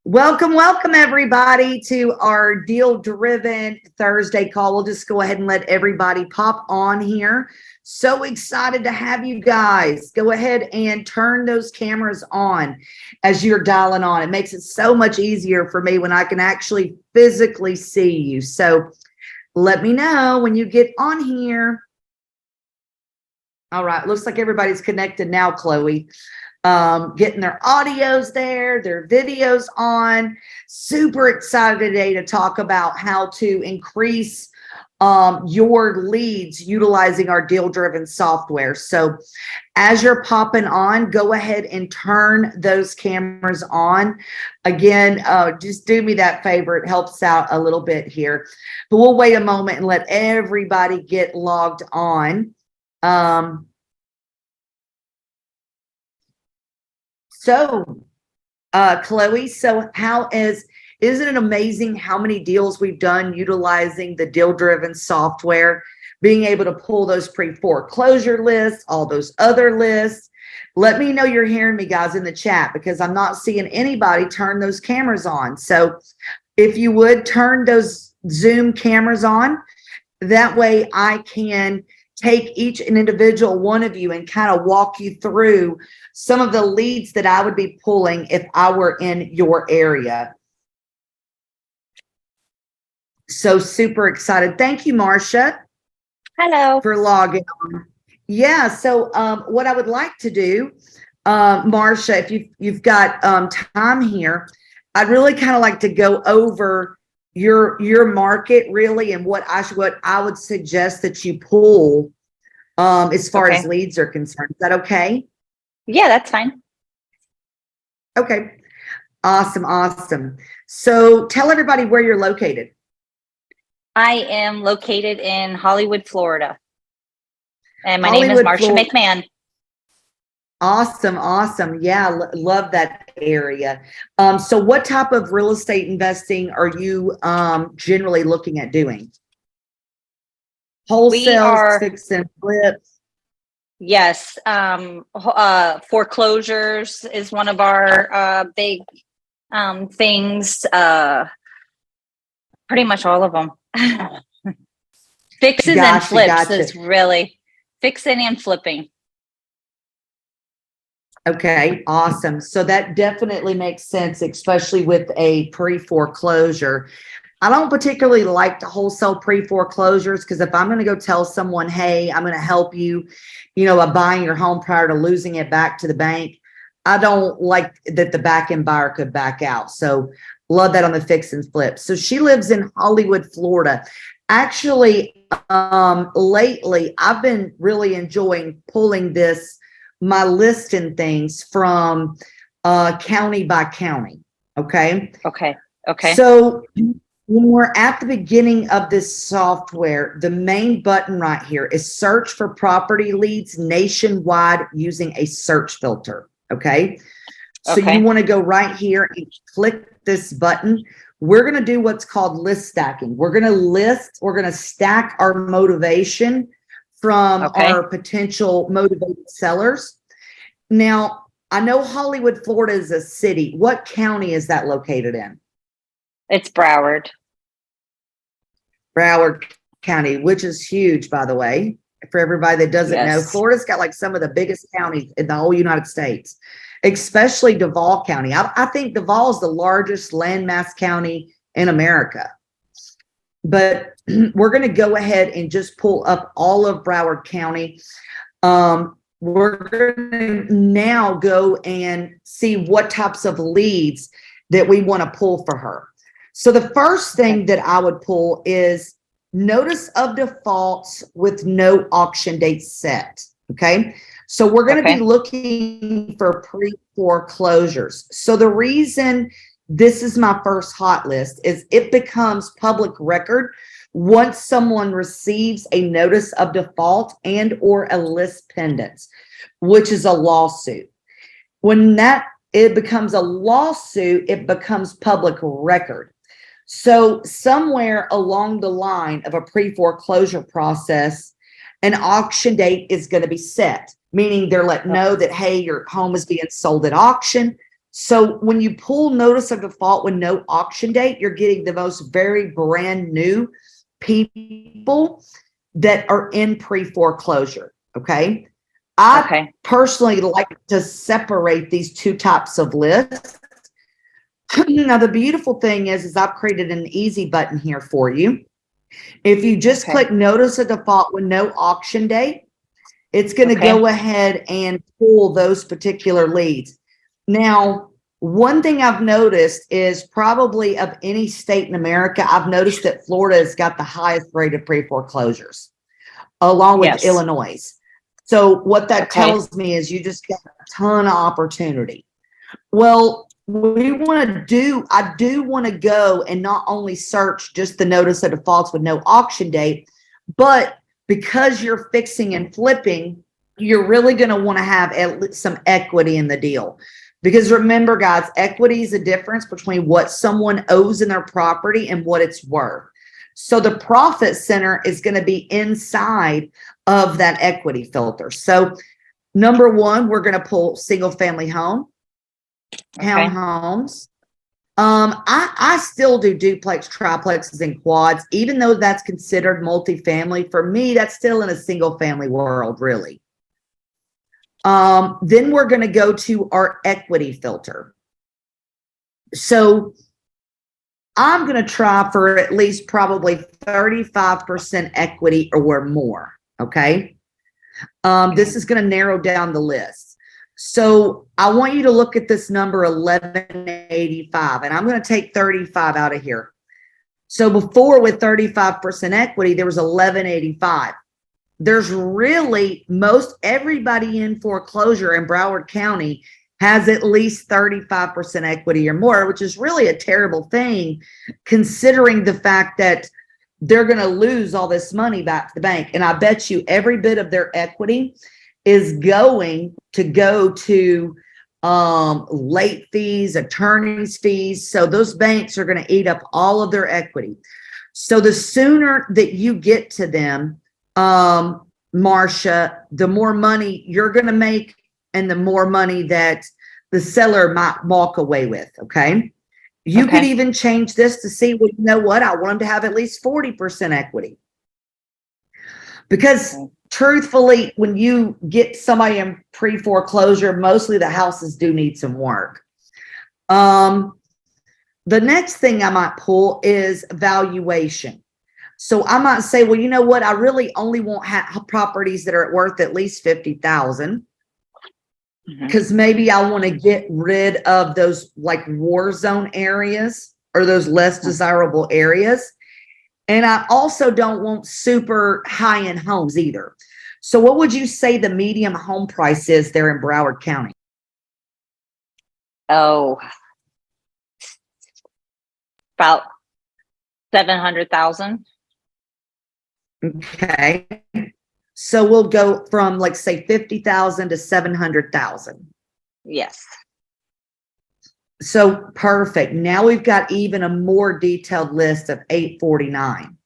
Welcome, everybody, to our Deal-Driven Thursday call. We'll just go ahead and let everybody pop on here. So excited to have you guys. Go ahead and turn those cameras on as you're dialing on. It makes it so much easier for me when I can actually physically see you. So let me know when you get on here. All right, looks like everybody's connected now, Chloe. Getting their audios there, their videos on. Super excited today to talk about how to increase your leads utilizing our DealDriven software. So as you're popping on, go ahead and turn those cameras on. Again, just do me that favor. It helps out a little bit here. But we'll wait a moment and let everybody get logged on. Chloe, so isn't it amazing how many deals we've done utilizing the DealDriven software, being able to pull those pre-foreclosure lists, all those other lists? Let me know you're hearing me, guys, in the chat, because I'm not seeing anybody turn those cameras on. So if you would turn those Zoom cameras on, that way I can take each and individual one of you and kind of walk you through some of the leads that I would be pulling if I were in your area. So super excited. Thank you, Marcia. Hello. For logging on. Yeah, so what I would like to do, Marcia, if you've got time here, I'd really kind of like to go over your market really and what I would suggest that you pull as far as leads are concerned. Is that okay? Yeah, that's fine. Okay. Awesome. So tell everybody where you're located. I am located in Hollywood, Florida. And my name is Marcia McMahon. Awesome. Yeah, love that area. So what type of real estate investing are you generally looking at doing? Wholesale, fix and flips? Yes. Foreclosures is one of our big things. Pretty much all of them. Fixes and flips is really fixing and flipping. Okay, awesome. So that definitely makes sense, especially with a pre-foreclosure. I don't particularly like to wholesale pre-foreclosures because if I'm going to go tell someone, hey, I'm going to help you, by buying your home prior to losing it back to the bank, I don't like that the back end buyer could back out. So love that on the fix and flip. So she lives in Hollywood, Florida. Actually, lately, I've been really enjoying pulling my list and things from county by county. Okay. So when we're at the beginning of this software, the main button right here is search for property leads nationwide using a search filter. Okay. So you want to go right here and click this button. We're going to do what's called list stacking. We're going to stack our motivation from our potential motivated sellers. Now, I know Hollywood, Florida is a city. What county is that located in? It's Broward. Broward County, which is huge, by the way, for everybody that doesn't know. Florida's got like some of the biggest counties in the whole United States, especially Duval County. I think Duval is the largest landmass county in America. But we're going to go ahead and just pull up all of Broward County. We're going to now go and see what types of leads that we want to pull for her. So the first thing that I would pull is notice of defaults with no auction date set. Okay. So we're going to be looking for pre-foreclosures. So the reason this is my first hot list is it becomes public record once someone receives a notice of default and or a list pendants, which is a lawsuit. When it becomes a lawsuit, it becomes public record. So somewhere along the line of a pre-foreclosure process, an auction date is going to be set, meaning they're letting know that, hey, your home is being sold at auction. So when you pull notice of default with no auction date, you're getting the most very brand new people that are in pre-foreclosure. Okay. I personally like to separate these two types of lists. Now, the beautiful thing is I've created an easy button here for you. If you just click notice of default with no auction date, it's going to go ahead and pull those particular leads. Now, one thing I've noticed is probably of any state in America, I've noticed that Florida has got the highest rate of pre-foreclosures along with Illinois. So what that tells me is you just got a ton of opportunity. Well, I do want to go and not only search just the notice of defaults with no auction date, but because you're fixing and flipping, you're really going to want to have some equity in the deal. Because remember, guys, equity is a difference between what someone owes in their property and what it's worth. So the profit center is going to be inside of that equity filter. So number one, we're going to pull single family home, townhomes. I still do duplex, triplexes, and quads, even though that's considered multifamily. For me, that's still in a single family world, really. Then we're going to go to our equity filter. So I'm going to try for at least probably 35% equity or more. Okay. This is going to narrow down the list. So I want you to look at this number 1185, and I'm going to take 35 out of here. So before, with 35% equity, there was 1185. There's really everybody in foreclosure in Broward County has at least 35% equity or more, which is really a terrible thing considering the fact that they're going to lose all this money back to the bank. And I bet you every bit of their equity is going to go to late fees, attorney's fees. So those banks are going to eat up all of their equity. So the sooner that you get to them, Marcia, the more money you're going to make and the more money that the seller might walk away with. Okay. You could even change this to see, well, you know what? I want them to have at least 40% equity. Because truthfully, when you get somebody in pre-foreclosure, mostly the houses do need some work. The next thing I might pull is valuation. So I might say, well, you know what? I really only want properties that are worth at least 50,000. Because maybe I want to get rid of those like war zone areas or those less desirable areas. And I also don't want super high-end homes either. So what would you say the medium home price is there in Broward County? Oh, about 700,000. Okay. So we'll go from, like, say 50,000 to 700,000. Yes. So perfect. Now we've got even a more detailed list of 849.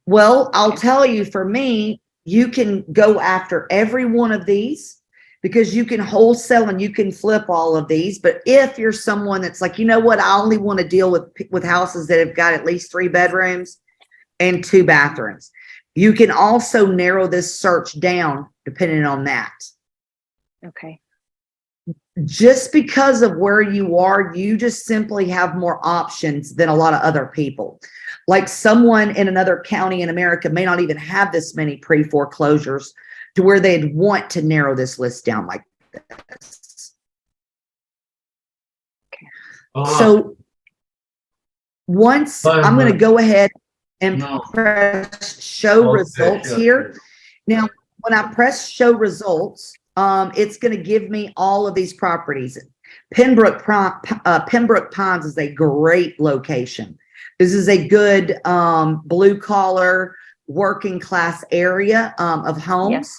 Well, I'll tell you, for me, you can go after every one of these because you can wholesale and you can flip all of these. But if you're someone that's like, you know what, I only want to deal with houses that have got at least 3 bedrooms and 2 bathrooms. You can also narrow this search down depending on that. Okay. Just because of where you are, you just simply have more options than a lot of other people. Like someone in another county in America may not even have this many pre-foreclosures to where they'd want to narrow this list down like this. Okay. So once I'm going to go ahead and press show results here. Now, when I press show results, it's going to give me all of these properties. Pembroke Pines is a great location. This is a good blue collar working class area of homes.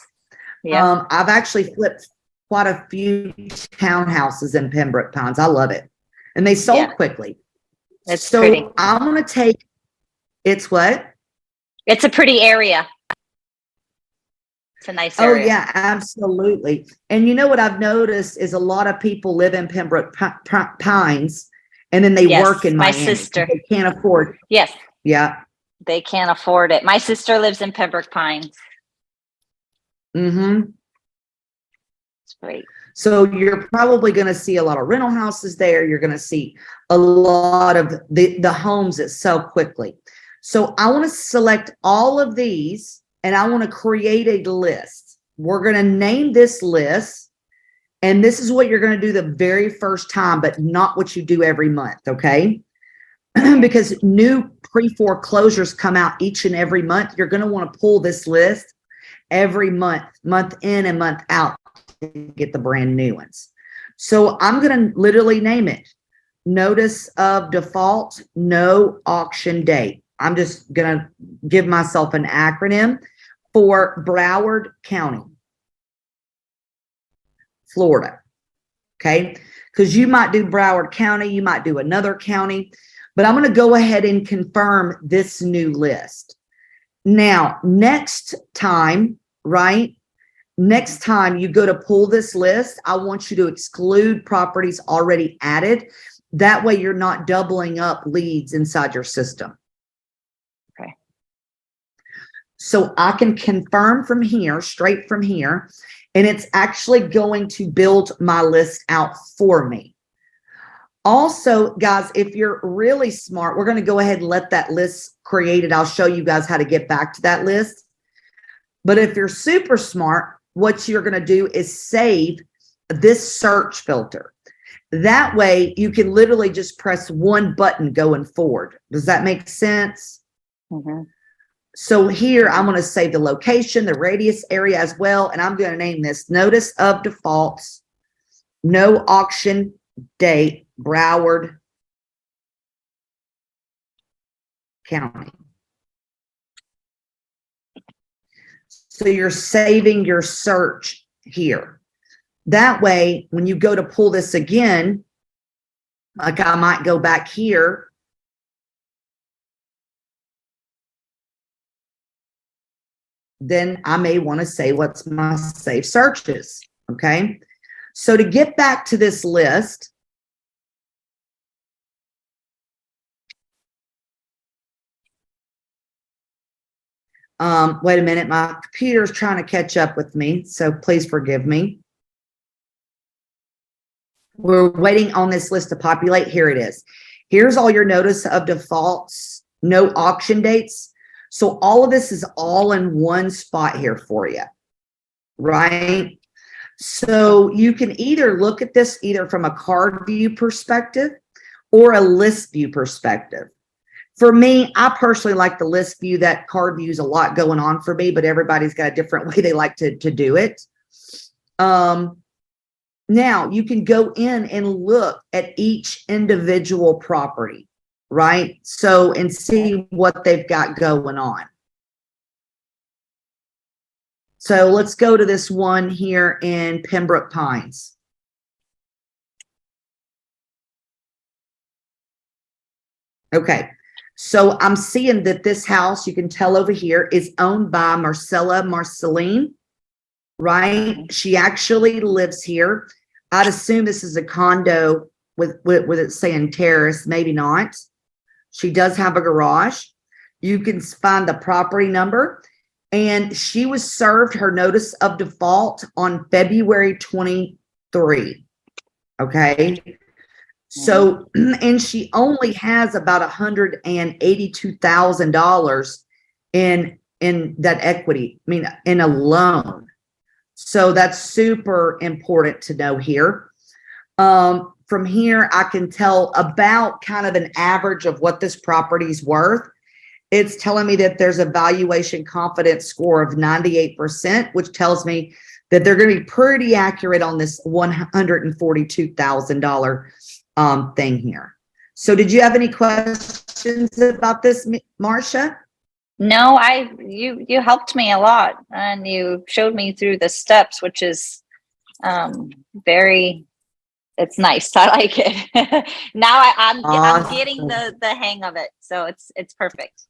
Yes. I've actually flipped quite a few townhouses in Pembroke Pines. I love it. And they sold quickly. It's so pretty. I'm going to take, it's what? It's a pretty area. It's a nice Oh area. yeah, absolutely. And you know what I've noticed is a lot of people live in Pembroke Pines and then they work Yes, in my Miami. sister. They can't afford. Yes, Yeah. they can't afford it. My sister lives in Pembroke Pines. Mm-hmm. It's great. So you're probably going to see a lot of rental houses there. You're going to see a lot of the homes that sell quickly. So I want to select all of these and I want to create a list. We're going to name this list. And this is what you're going to do the very first time, but not what you do every month. Okay. Because new pre-foreclosures come out each and every month. You're going to want to pull this list every month, month in and month out to get the brand new ones. So I'm going to literally name it notice of default, no auction date. I'm just going to give myself an acronym for Broward County, Florida. Okay. Because you might do Broward County, you might do another county, but I'm going to go ahead and confirm this new list. Now, next time, right? Next time you go to pull this list, I want you to exclude properties already added. That way you're not doubling up leads inside your system. Okay. So I can confirm from here, straight from here, and it's actually going to build my list out for me. Also, guys, if you're really smart, we're going to go ahead and let that list created. I'll show you guys how to get back to that list. But if you're super smart, what you're going to do is save this search filter. That way you can literally just press one button going forward. Does that make sense? Mm-hmm. So here I'm going to save the location, the radius area as well. And I'm going to name this notice of defaults, no auction date, Broward County. So you're saving your search here. That way, when you go to pull this again, like I might go back here. Then I may want to say what's my saved searches. Okay. So to get back to this list, wait a minute, my computer's trying to catch up with me, so please forgive me. We're waiting on this list to populate. Here it is. Here's all your notice of defaults, no auction dates. So all of this is all in one spot here for you, right? So you can either look at this either from a card view perspective or a list view perspective. For me, I personally like the list view. That card view is a lot going on for me, but everybody's got a different way they like to do it. Now you can go in and look at each individual property, right? So, and see what they've got going on. So let's go to this one here in Pembroke Pines. Okay. So I'm seeing that this house, you can tell over here, is owned by Marcella Marceline, right? She actually lives here. I'd assume this is a condo with it saying terrace, maybe not. She does have a garage. You can find the property number. And she was served her notice of default on February 23. Okay. So, and she only has about $182,000 in that equity, I mean, in a loan. So that's super important to know here. From here, I can tell about kind of an average of what this property's worth. It's telling me that there's a valuation confidence score of 98%, which tells me that they're going to be pretty accurate on this $142,000 thing here. So did you have any questions about this, Marcia? No, you helped me a lot, and you showed me through the steps, which is it's nice. I like it. Now I'm getting the hang of it. So it's perfect.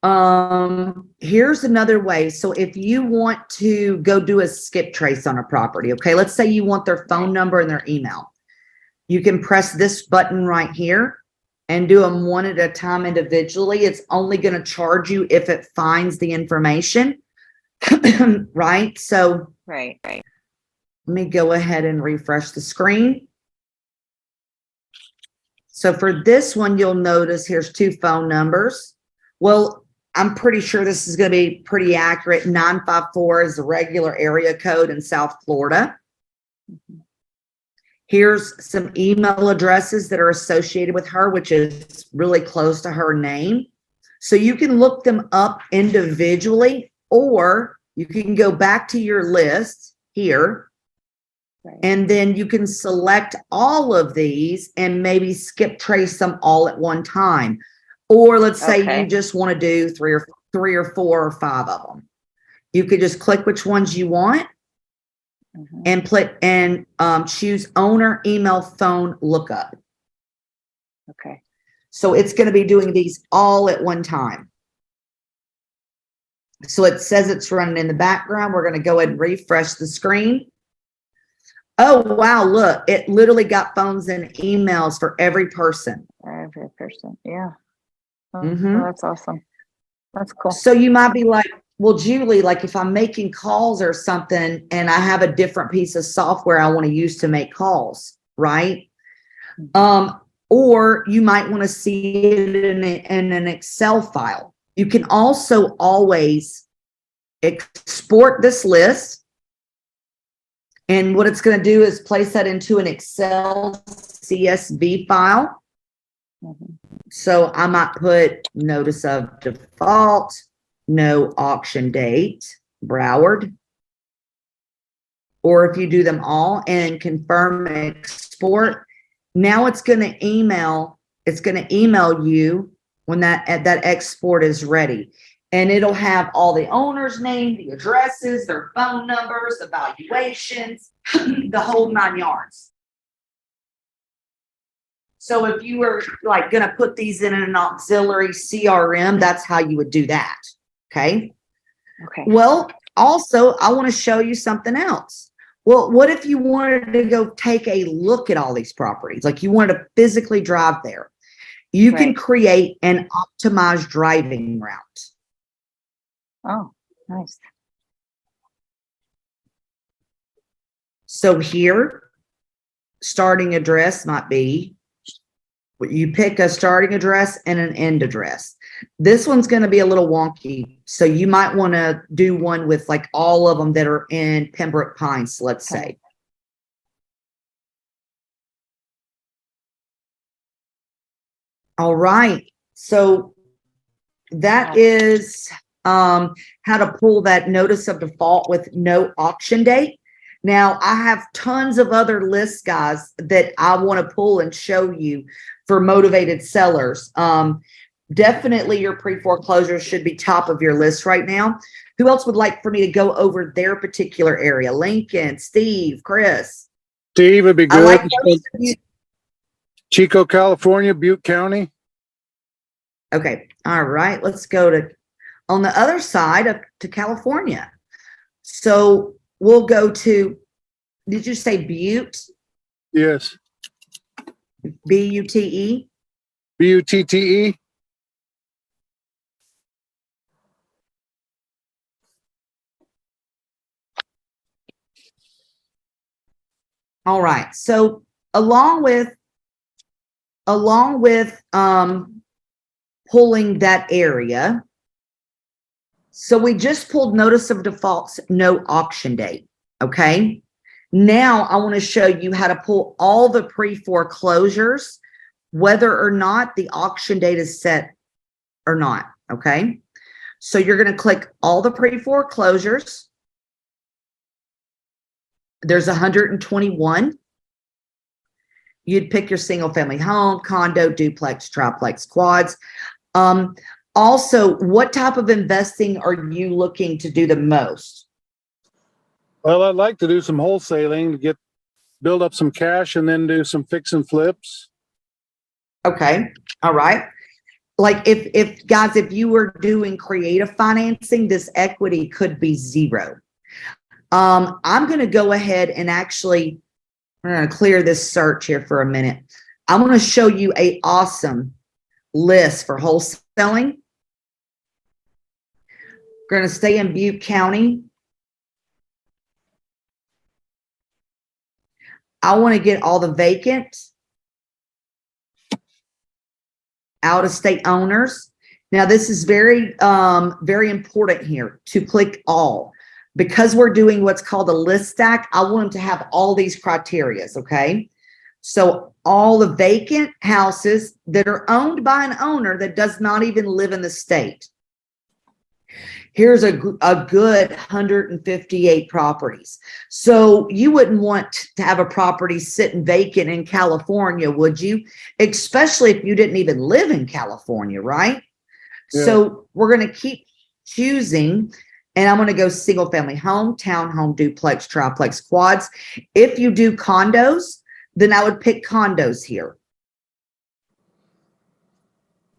Here's another way. So if you want to go do a skip trace on a property, okay, let's say you want their phone number and their email. You can press this button right here and do them one at a time individually. It's only going to charge you if it finds the information, right? So Right. let me go ahead and refresh the screen. So for this one, you'll notice here's 2 phone numbers. Well, I'm pretty sure this is going to be pretty accurate. 954 is the regular area code in South Florida. Here's some email addresses that are associated with her, which is really close to her name. So you can look them up individually, or you can go back to your list here. Right. And then you can select all of these and maybe skip trace them all at one time. Or let's say you just want to do three or 4 or 5 of them. You could just click which ones you want and choose owner, email, phone, lookup. Okay. So it's going to be doing these all at one time. So it says it's running in the background. We're going to go ahead and refresh the screen. Oh, wow. Look, it literally got phones and emails for every person. Every person. Yeah. Oh, Mhm. well, that's awesome. That's cool. So you might be like, well, Julie, like if I'm making calls or something and I have a different piece of software I want to use to make calls, right? Or you might want to see it in an Excel file. You can also always export this list. And what it's going to do is place that into an Excel CSV file. So I might put notice of default, no auction date, Broward. Or if you do them all and confirm export, now it's going to email you when that export is ready. And it'll have all the owner's name, the addresses, their phone numbers, the valuations, the whole 9 yards. So if you were like going to put these in an auxiliary CRM, that's how you would do that. Okay. Okay. Well, also, I want to show you something else. Well, what if you wanted to go take a look at all these properties? Like you wanted to physically drive there. You can create an optimized driving route. Oh, nice. So here, starting address might be, you pick a starting address and an end address. This one's going to be a little wonky. So you might want to do one with like all of them that are in Pembroke Pines, let's say. All right. So that is how to pull that notice of default with no auction date. Now, I have tons of other lists, guys, that I want to pull and show you for motivated sellers. Definitely your pre-foreclosure should be top of your list right now. Who else would like for me to go over their particular area? Lincoln, Steve, Chris. Steve would be good. I like Chico, California, Butte County. Okay. All right. Let's go to on the other side to California. So we'll go to, did you say Butte? Yes. B-U-T-E? B-U-T-T-E. All right. So along with pulling that area, so we just pulled notice of defaults, no auction date. Okay. Now I want to show you how to pull all the pre-foreclosures, whether or not the auction date is set or not. Okay. So you're going to click all the pre-foreclosures. There's 121. You'd pick your single family home, condo, duplex, triplex, quads. Also, what type of investing are you looking to do the most? Well, I'd like to do some wholesaling to build up some cash and then do some fix and flips. Okay. All right. like if guys, if you were doing creative financing, this equity could be zero. I'm going to go ahead and actually, we're going to clear this search here for a minute. I'm going to show you a awesome list for wholesaling. We're going to stay in Butte County. I want to get all the vacant out-of-state owners. Now, this is very, very important here to click all. Because we're doing what's called a list stack, I want them to have all these criterias, okay? So all the vacant houses that are owned by an owner that does not even live in the state. Here's a good 158 properties. So you wouldn't want to have a property sitting vacant in California, would you? Especially if you didn't even live in California, right? Yeah. So we're going to keep choosing, and I'm going to go single family home, townhome, duplex, triplex, quads. If you do condos, then I would pick condos here.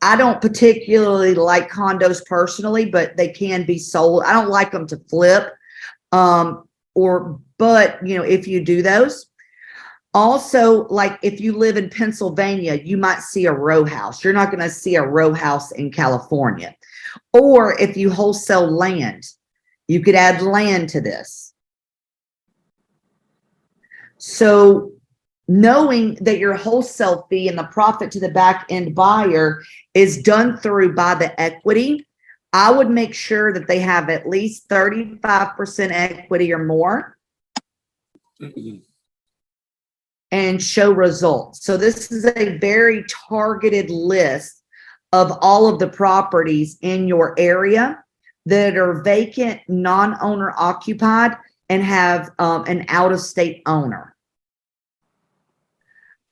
I don't particularly like condos personally, but they can be sold. I don't like them to flip, but you know, if you do those. Also, like if you live in Pennsylvania, you might see a row house. You're not going to see a row house in California. Or if you wholesale land, you could add land to this. So knowing that your wholesale fee and the profit to the back end buyer is done through by the equity, I would make sure that they have at least 35% equity or more and show results. So this is a very targeted list of all of the properties in your area that are vacant, non-owner occupied, and have an out-of-state owner.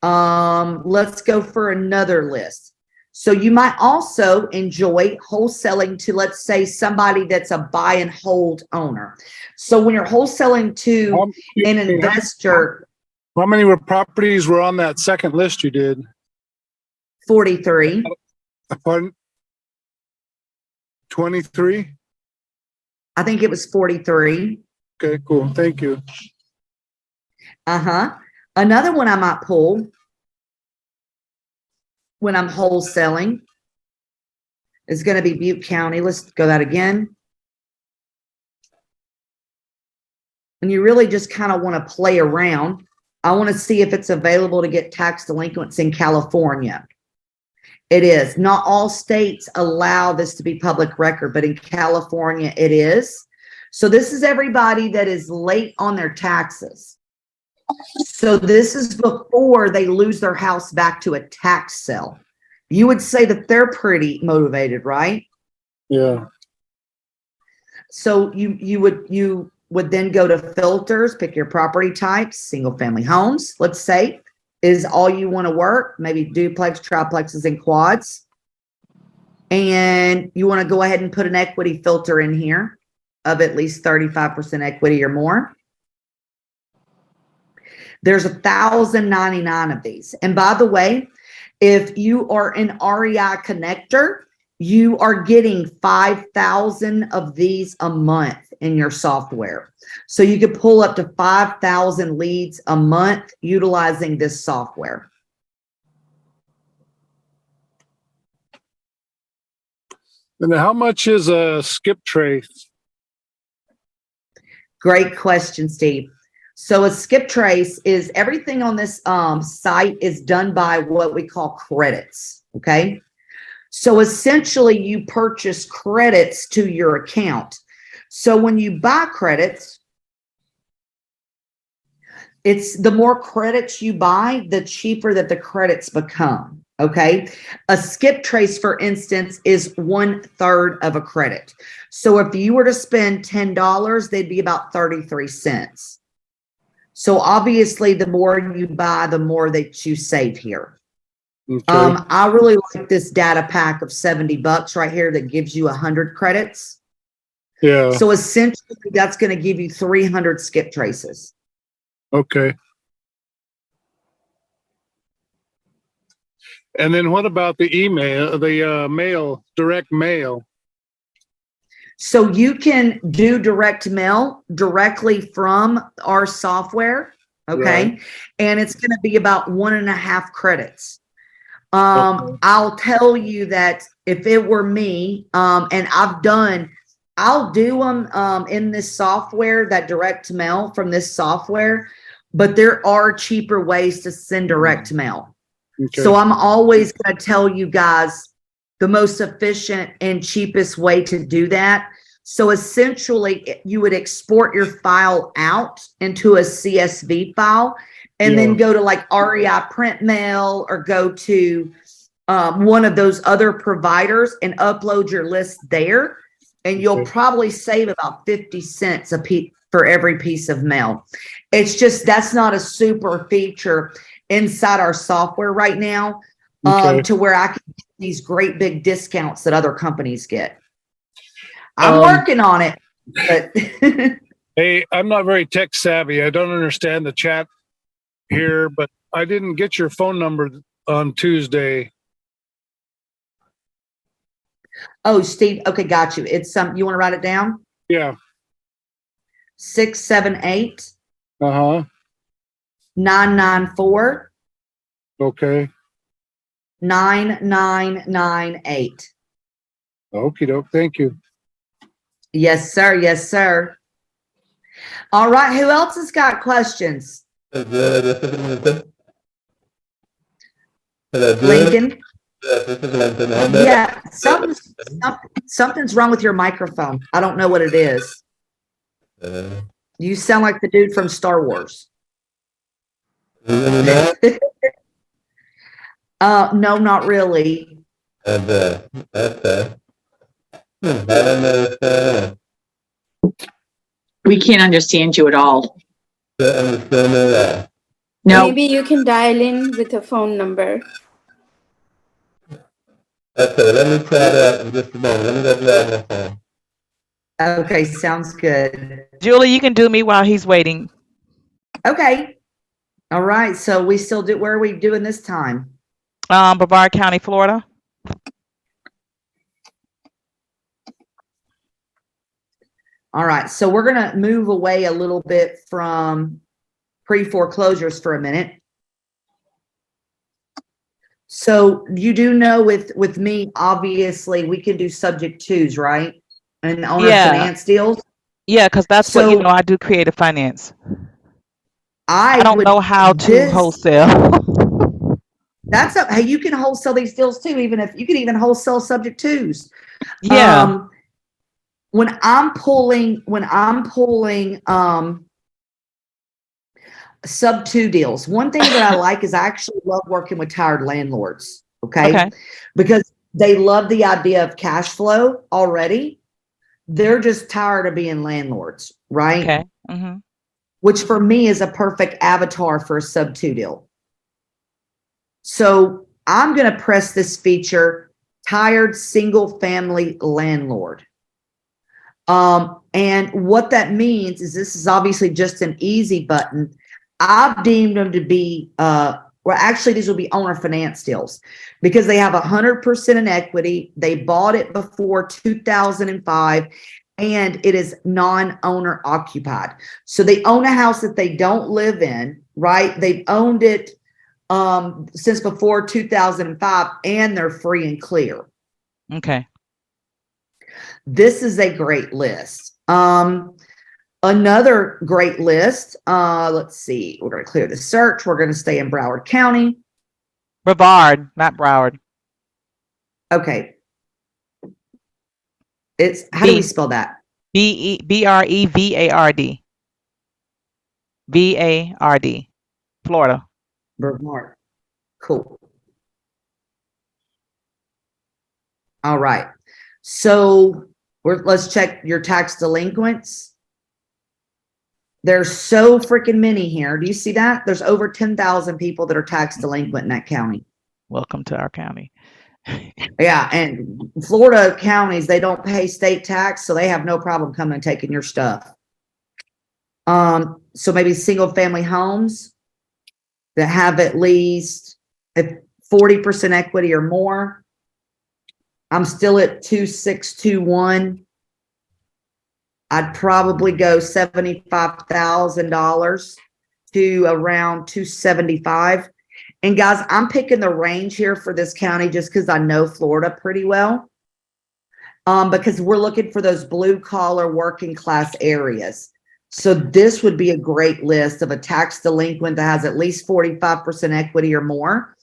Let's go for another list. So you might also enjoy wholesaling to, let's say, somebody that's a buy and hold owner. So when you're wholesaling to an investor. How many properties were on that second list you did? 43. Pardon? 23? I think it was 43. Okay, cool. Thank you. Uh-huh. Another one I might pull when I'm wholesaling is going to be Butte County. Let's go that again. And you really just kind of want to play around. I want to see if it's available to get tax delinquents in California. It is. Not all states allow this to be public record, but in California it is. So this is everybody that is late on their taxes. So this is before they lose their house back to a tax sale. You would say that they're pretty motivated, right? Yeah. So you would then go to filters, pick your property types, single family homes, let's say, is all you want to work, maybe duplex, triplexes, and quads. And you want to go ahead and put an equity filter in here of at least 35% equity or more. There's 1,099 of these. And by the way, if you are an REI connector, you are getting 5,000 of these a month in your software. So you could pull up to 5,000 leads a month utilizing this software. And how much is a skip trace? Great question, Steve. So a skip trace is everything on this site is done by what we call credits, okay? So essentially you purchase credits to your account. So when you buy credits, it's the more credits you buy, the cheaper that the credits become, okay? A skip trace, for instance, is 1/3 of a credit. So if you were to spend $10, they'd be about 33 cents. So obviously, the more you buy, the more that you save here. Okay. I really like this data pack of $70 right here that gives you 100 credits. Yeah. So essentially, that's going to give you 300 skip traces. Okay. And then what about the email, the mail, direct mail? So you can do direct mail directly from our software. Okay. Right. And it's going to be about 1.5 credits. Okay. I'll tell you that if it were me, and I'll do them in this software, that direct mail from this software, but there are cheaper ways to send direct mail. Okay. So I'm always going to tell you guys the most efficient and cheapest way to do that. So essentially, you would export your file out into a CSV file and then go to like REI Print Mail or go to one of those other providers and upload your list there. And you'll probably save about 50 cents a piece for every piece of mail. It's just, that's not a super feature inside our software right now, to where I can get these great big discounts that other companies get. I'm working on it, but hey, I'm not very tech savvy. I don't understand the chat here, but I didn't get your phone number on Tuesday. oh, Steve, okay, got you. It's you want to write it down? Yeah. 678 Uh-huh. 994 Okay. 9998. Okie doke. Thank you. Yes, sir. Yes, sir. All right. Who else has got questions? Lincoln? Yeah, something's wrong with your microphone. I don't know what it is. You sound like the dude from Star Wars. No, not really. We can't understand you at all. No. Maybe you can dial in with a phone number. Okay, let me try that in just a moment. Let me go grab my phone. Okay, sounds good. Julie, you can do me while he's waiting. Okay. All right. So we still do, where are we doing this time? Brevard County, Florida. All right. So we're going to move away a little bit from pre-foreclosures for a minute. So you do know with me, obviously we can do subject twos, right? And owner finance deals. Yeah, because that's what, you know, I do creative finance. I don't know how to wholesale. That's hey, you can wholesale these deals too, even if you can even wholesale subject twos. Yeah. When I'm pulling sub two deals, one thing that I like is I actually love working with tired landlords. Okay. Because they love the idea of cash flow already. They're just tired of being landlords, right? Okay. Mm-hmm. Which for me is a perfect avatar for a sub two deal. So I'm going to press this feature, tired single family landlord. And what that means is this is obviously just an easy button. I've deemed them to be, well, actually these will be owner finance deals because they have 100% in equity. They bought it before 2005 and it is non-owner occupied. So they own a house that they don't live in, right? They've owned it since before 2005 and they're free and clear. Okay. This is a great list. Another great list. Let's see. We're going to clear the search. We're going to stay in Broward County. Brevard, not Broward. Okay. It's how do we spell that? Brevard. VARD. Florida. Brevard. Cool. All right. So let's check your tax delinquents. There's so freaking many here. Do you see that? There's over 10,000 people that are tax delinquent in that county. Welcome to our county. Yeah, and Florida counties, they don't pay state tax, so they have no problem coming and taking your stuff. So maybe single family homes that have at least 40% equity or more. I'm still at 2621. I'd probably go $75,000 to around 275. And guys, I'm picking the range here for this county just because I know Florida pretty well. Because we're looking for those blue collar working class areas. So this would be a great list of a tax delinquent that has at least 45% equity or more.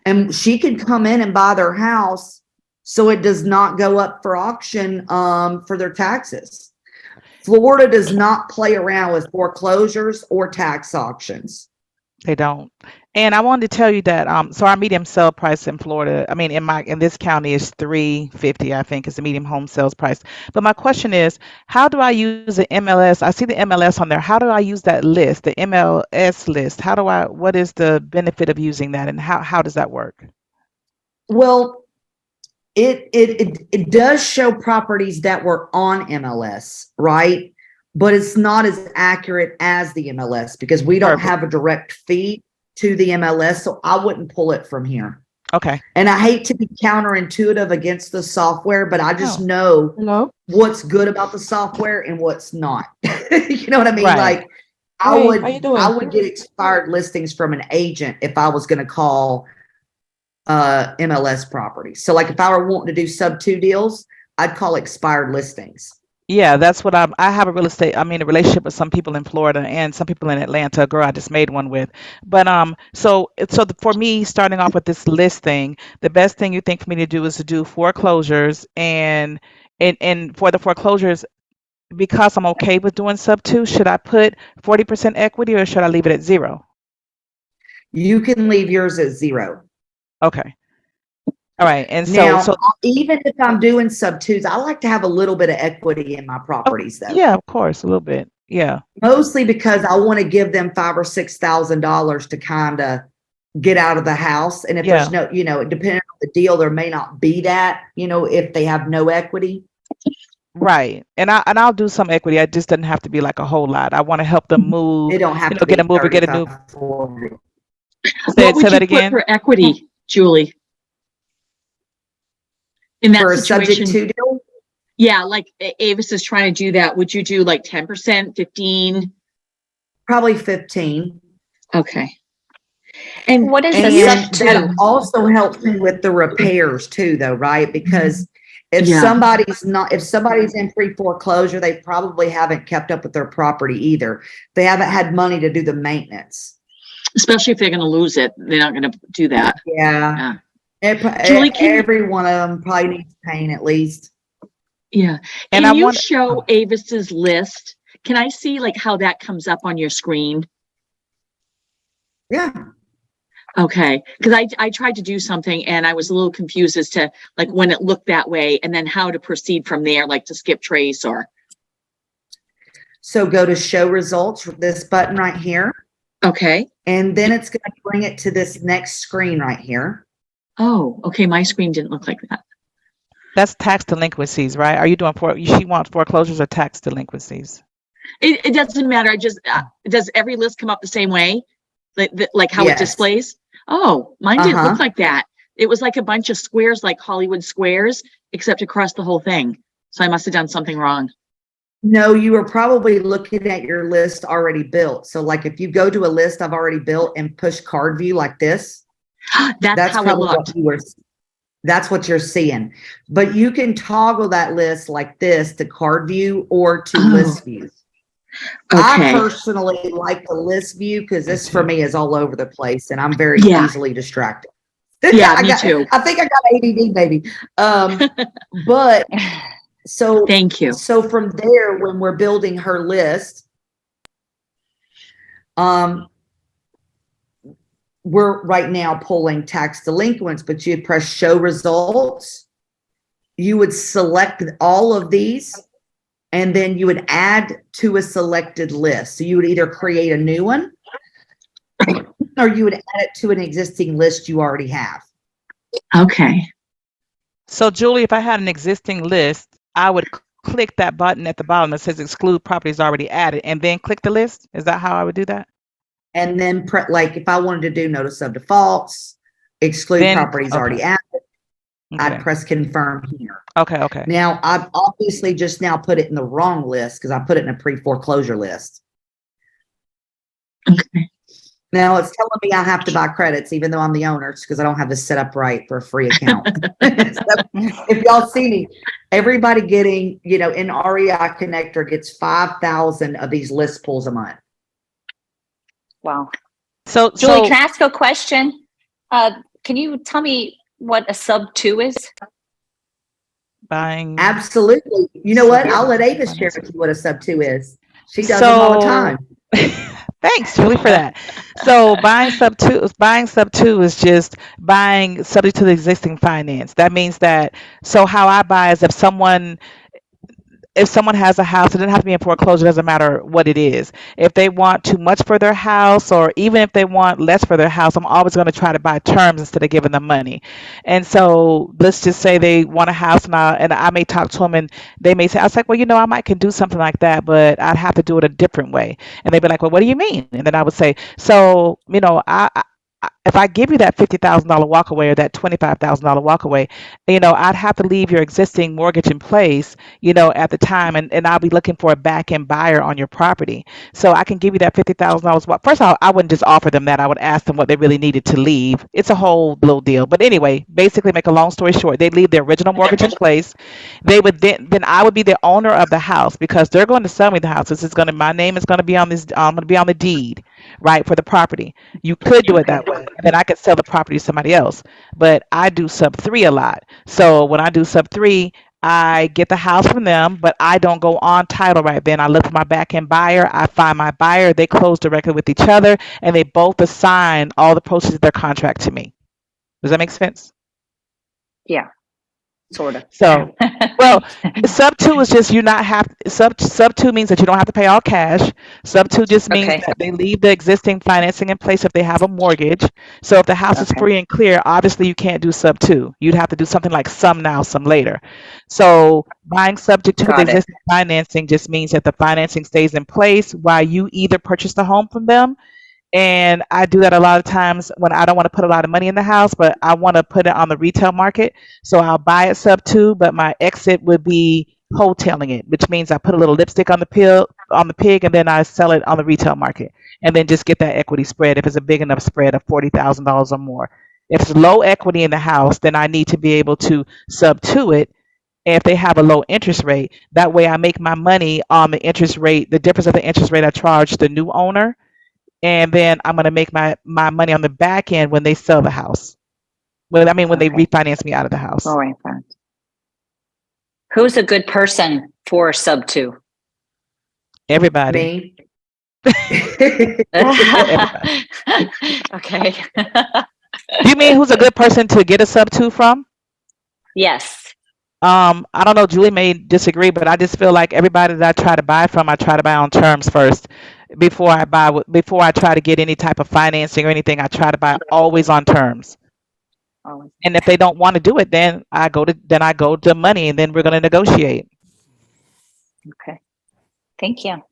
And she can come in and buy their house so it does not go up for auction for their taxes. Florida does not play around with foreclosures or tax auctions. They don't. And I wanted to tell you that so our medium sale price in Florida, I mean in this county is $350, I think is the medium home sales price. But my question is, how do I use the MLS? I see the MLS on there. How do I use that list, the MLS list? What is the benefit of using that, and how does that work? Well, it does show properties that were on MLS, right? But it's not as accurate as the MLS because we don't have a direct feed to the MLS, so I wouldn't pull it from here. Okay. And I hate to be counterintuitive against the software, but I just know what's good about the software and what's not. You know what I mean? Right. Like I would get expired listings from an agent if I was going to call MLS property. So like if I were wanting to do sub 2 deals, I'd call expired listings. Yeah, that's what I have a relationship with some people in Florida and some people in Atlanta, a girl I just made one with. But for me, starting off with this listing, the best thing you think for me to do is to do foreclosures and for the foreclosures, because I'm okay with doing sub 2, should I put 40% equity or should I leave it at 0? You can leave yours at 0. Okay. All right. And now, so even if I'm doing sub 2s, I like to have a little bit of equity in my properties though. Yeah, of course, a little bit. Yeah. Mostly because I want to give them $5,000 or $6,000 to kind of get out of the house. And if there's no, depending on the deal, there may not be that, if they have no equity. Right. And I'll do some equity. It just doesn't have to be like a whole lot. I want to help them move. They don't have to get a mover, get a new. 40. What would Say that you again. put for equity, Julie? In that For a situation, subject to deal? yeah, like Avis is trying to do that. Would you do like 10%, 15? Probably 15. Okay. And what is the And sub 2? that also helps me with the repairs too, though, right? Because if Yeah. somebody's in pre-foreclosure, they probably haven't kept up with their property either. They haven't had money to do the maintenance. especially if they're going to lose it, they're not going to do that. Yeah. Julie, Every one of them probably needs paint at least. Yeah. And Can you show Avis's list? Can I see like how that comes up on your screen? Yeah. Okay. Because I tried to do something and I was a little confused as to like when it looked that way and then how to proceed from there, like to skip trace or. So go to show results, this button right here. Okay. And then it's going to bring it to this next screen right here. Oh, okay. My screen didn't look like that. That's tax delinquencies, right? Are you doing she wants foreclosures or tax delinquencies? It doesn't matter. I just, does every list come up the same way? Like how it displays? Oh, mine didn't look like that. It was like a bunch of squares, like Hollywood squares, except across the whole thing. So I must have done something wrong. No, you were probably looking at your list already built. So like if you go to a list I've already built and push card view like this, that's how it looked. That's what you're seeing. But you can toggle that list like this to card view or to list view. Okay. I personally like the list view because this for me is all over the place and I'm very easily distracted. Yeah, me too. I think I got ADD maybe. But so thank you. So from there, when we're building her list, we're right now pulling tax delinquents, but you'd press show results. You would select all of these and then you would add to a selected list. So you would either create a new one or you would add it to an existing list you already have. Okay. So Julie, if I had an existing list, I would click that button at the bottom that says exclude properties already added and then click the list. Is that how I would do that? And then like if I wanted to do notice of defaults, exclude Then, properties already okay. added. I'd Okay. press confirm here. Okay. Now, I've obviously just now put it in the wrong list because I put it in a pre-foreclosure list. Okay. Now it's telling me I have to buy credits, even though I'm the owner, because I don't have this set up right for a free account. So if y'all see me, everybody getting, in REI Connector gets 5,000 of these list pulls a month. Wow. So, Julie, can I ask a question? Can you tell me what a sub 2 is? buying. Absolutely. You know what? I'll let Avis share with you what a sub 2 is. She does them all the time. Thanks, Julie, for that. So buying sub two is just buying subject to the existing finance. That means that, so how I buy is if someone has a house, it doesn't have to be in foreclosure, doesn't matter what it is. If they want too much for their house, or even if they want less for their house, I'm always going to try to buy terms instead of giving them money. And so let's just say they want a house, and I may talk to them, and they may say, I was like, well, I might can do something like that, but I'd have to do it a different way. And they'd be like, well, what do you mean? And then I would say, so, if I give you that $50,000 walkaway or that $25,000 walkaway, I'd have to leave your existing mortgage in place, at the time, and I'll be looking for a back end buyer on your property. So I can give you that $50,000. First of all, I wouldn't just offer them that. I would ask them what they really needed to leave. It's a whole little deal. But anyway, basically, make a long story short, they'd leave their original mortgage in place. They would then I would be the owner of the house, because they're going to sell me the house. My name is going to be on this. I'm going to be on the deed, right, for the property. You could do it that way, and then I could sell the property to somebody else. But I do sub 3 a lot. So when I do sub 3, I get the house from them, but I don't go on title right then. I look for my back end buyer. I find my buyer. They close directly with each other, and they both assign all the proceeds of their contract to me. Does that make sense? Yeah, sort of. So, well, sub 2 is just sub 2 means that you don't have to pay all cash. Sub 2 just means Okay. that they leave the existing financing in place if they have a mortgage. So if the house is Okay. free and clear, obviously you can't do sub 2. You'd have to do something like some now, some later. So buying subject to the Got it. existing financing just means that the financing stays in place while you either purchase the home from them. And I do that a lot of times when I don't want to put a lot of money in the house, but I want to put it on the retail market. So I'll buy it sub 2, but my exit would be wholesaling it, which means I put a little lipstick on the pig, and then I sell it on the retail market, and then just get that equity spread if it's a big enough spread of $40,000 or more. If it's low equity in the house, then I need to be able to sub 2 it. And if they have a low interest rate, that way I make my money on the interest rate, the difference of the interest rate I charge the new owner. And then I'm going to make my money on the back end when they sell the house. When they refinance me out of the house. All right, fine. Who's a good person for sub 2? Everybody. Me. Okay. Do you mean who's a good person to get a sub 2 from? Yes. I don't know, Julie may disagree, but I just feel like everybody that I try to buy from, I try to buy on terms first. Before I try to get any type of financing or anything, I try to buy always on terms. Always. And if they don't want to do it, then I go to money, and then we're going to negotiate. Okay. Thank you.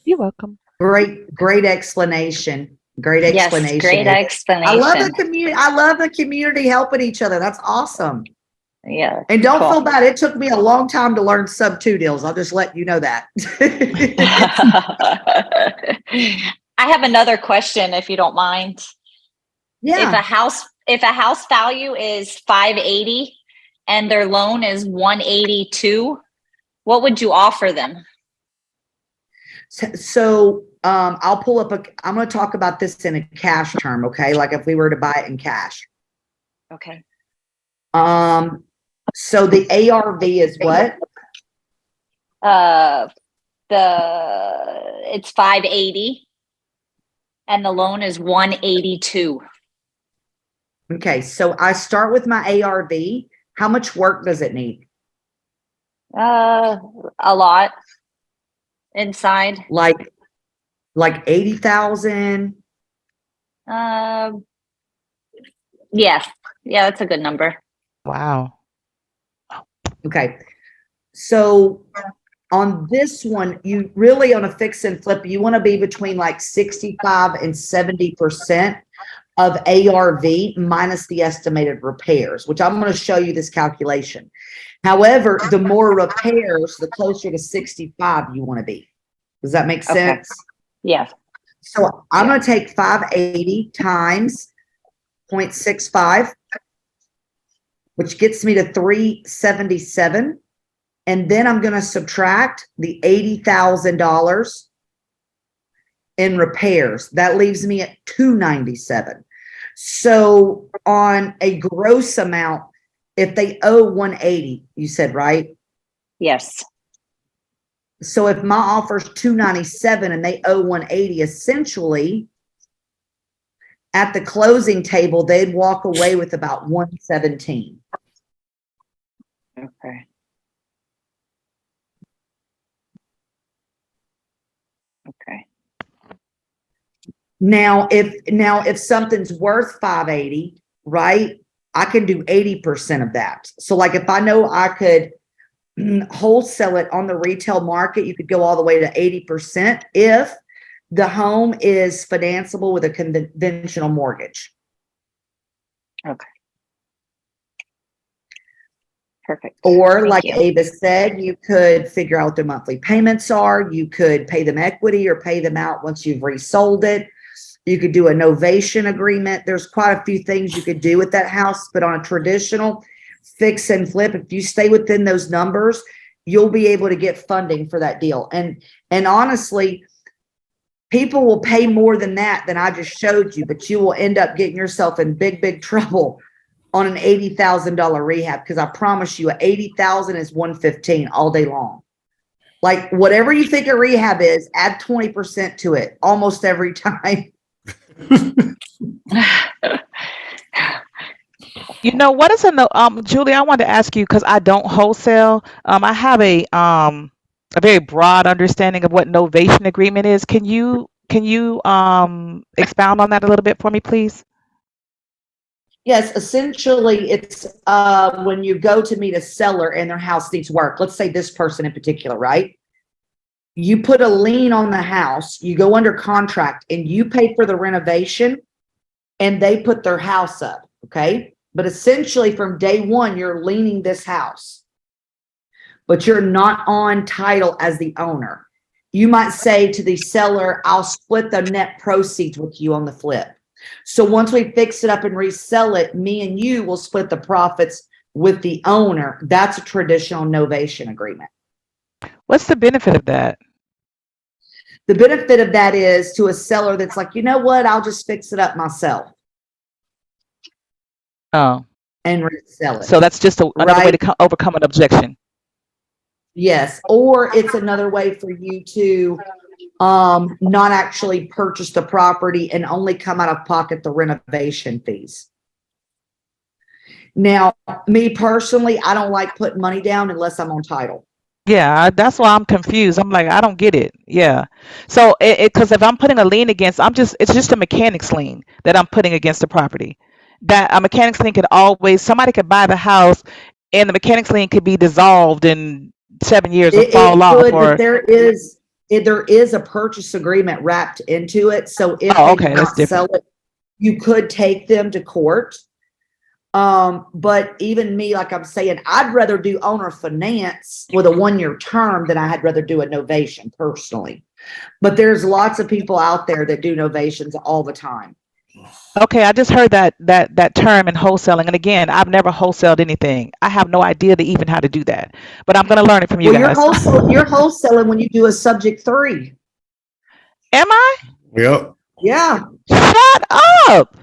You're welcome. Great explanation. Great Yes, explanation. great explanation. I love the community. I love the community helping each other. That's awesome. Yeah. And don't cool. feel bad. It took me a long time to learn sub 2 deals. I'll just let you know that. I have another question, if you don't mind. Yeah. If a house value is 580 and their loan is 182, what would you offer them? So I'll pull up I'm going to talk about this in a cash term. Okay. Like if we were to buy it in cash. Okay. So the ARV is what? It's 580 and the loan is 182. Okay. So I start with my ARV. How much work does it need? A lot inside. Like 80,000. Yeah, that's a good number. Wow. Okay. So on this one, you really, on a fix and flip, you want to be between like 65 and 70%. of ARV minus the estimated repairs, which I'm going to show you this calculation. However, the more repairs, the closer to 65 you want to be. Does that make Okay. sense? Yes. So I'm going to take 580 times 0.65, which gets me to 377. And then I'm going to subtract the $80,000 in repairs. That leaves me at 297. So on a gross amount, if they owe 180, you said, right? Yes. So if my offer's 297 and they owe 180, essentially at the closing table, they'd walk away with about 117. Okay. Okay. Now, if something's worth 580, right, I can do 80% of that. So like if I know I could wholesale it on the retail market, you could go all the way to 80% if the home is financeable with a conventional mortgage. Okay. Perfect. Or Thank like you. Ava said, you could figure out what their monthly payments are. You could pay them equity or pay them out once you've resold it. You could do a novation agreement. There's quite a few things you could do with that house, but on a traditional fix and flip, if you stay within those numbers, you'll be able to get funding for that deal. And honestly, people will pay more than that than I just showed you, but you will end up getting yourself in big trouble on an $80,000 rehab, because I promise you, $80,000 is 115 all day long. Like whatever you think a rehab is, add 20% to it almost every time. You know, what is a no, Julie, I wanted to ask you, because I don't wholesale. I have a very broad understanding of what novation agreement is. Can you expound on that a little bit for me, please? Yes, essentially it's when you go to meet a seller and their house needs work. Let's say this person in particular, right? You put a lien on the house, you go under contract, and you pay for the renovation, and they put their house up, okay? But essentially from day one, you're liening this house, but you're not on title as the owner. You might say to the seller, I'll split the net proceeds with you on the flip. So once we fix it up and resell it, me and you will split the profits with the owner. That's a traditional novation agreement. What's the benefit of that? The benefit of that is to a seller that's like, you know what, I'll just fix it up myself Oh, and resell it. so that's just another way to overcome an objection. Yes, or it's another way for you to not actually purchase the property and only come out of pocket the renovation fees. Now, me personally, I don't like putting money down unless I'm on title. Yeah, that's why I'm confused. I'm like, I don't get it. Yeah. So because if I'm putting a lien against, it's just a mechanics lien that I'm putting against the property. That a mechanics lien could always, somebody could buy the house and the mechanics lien could be dissolved in 7 years or fall off. But there is a purchase agreement wrapped into it. So if they that's don't sell it, you could take them to court. But even me, like I'm saying, I'd rather do owner finance with a 1-year term than I'd rather do a novation personally. But there's lots of people out there that do novations all the time. Okay, I just heard that term in wholesaling, and again, I've never wholesaled anything. I have no idea even how to do that, but I'm going to learn it from you guys. You're wholesaling when you do a subject 3. Am I? Yep. Yeah. Shut up.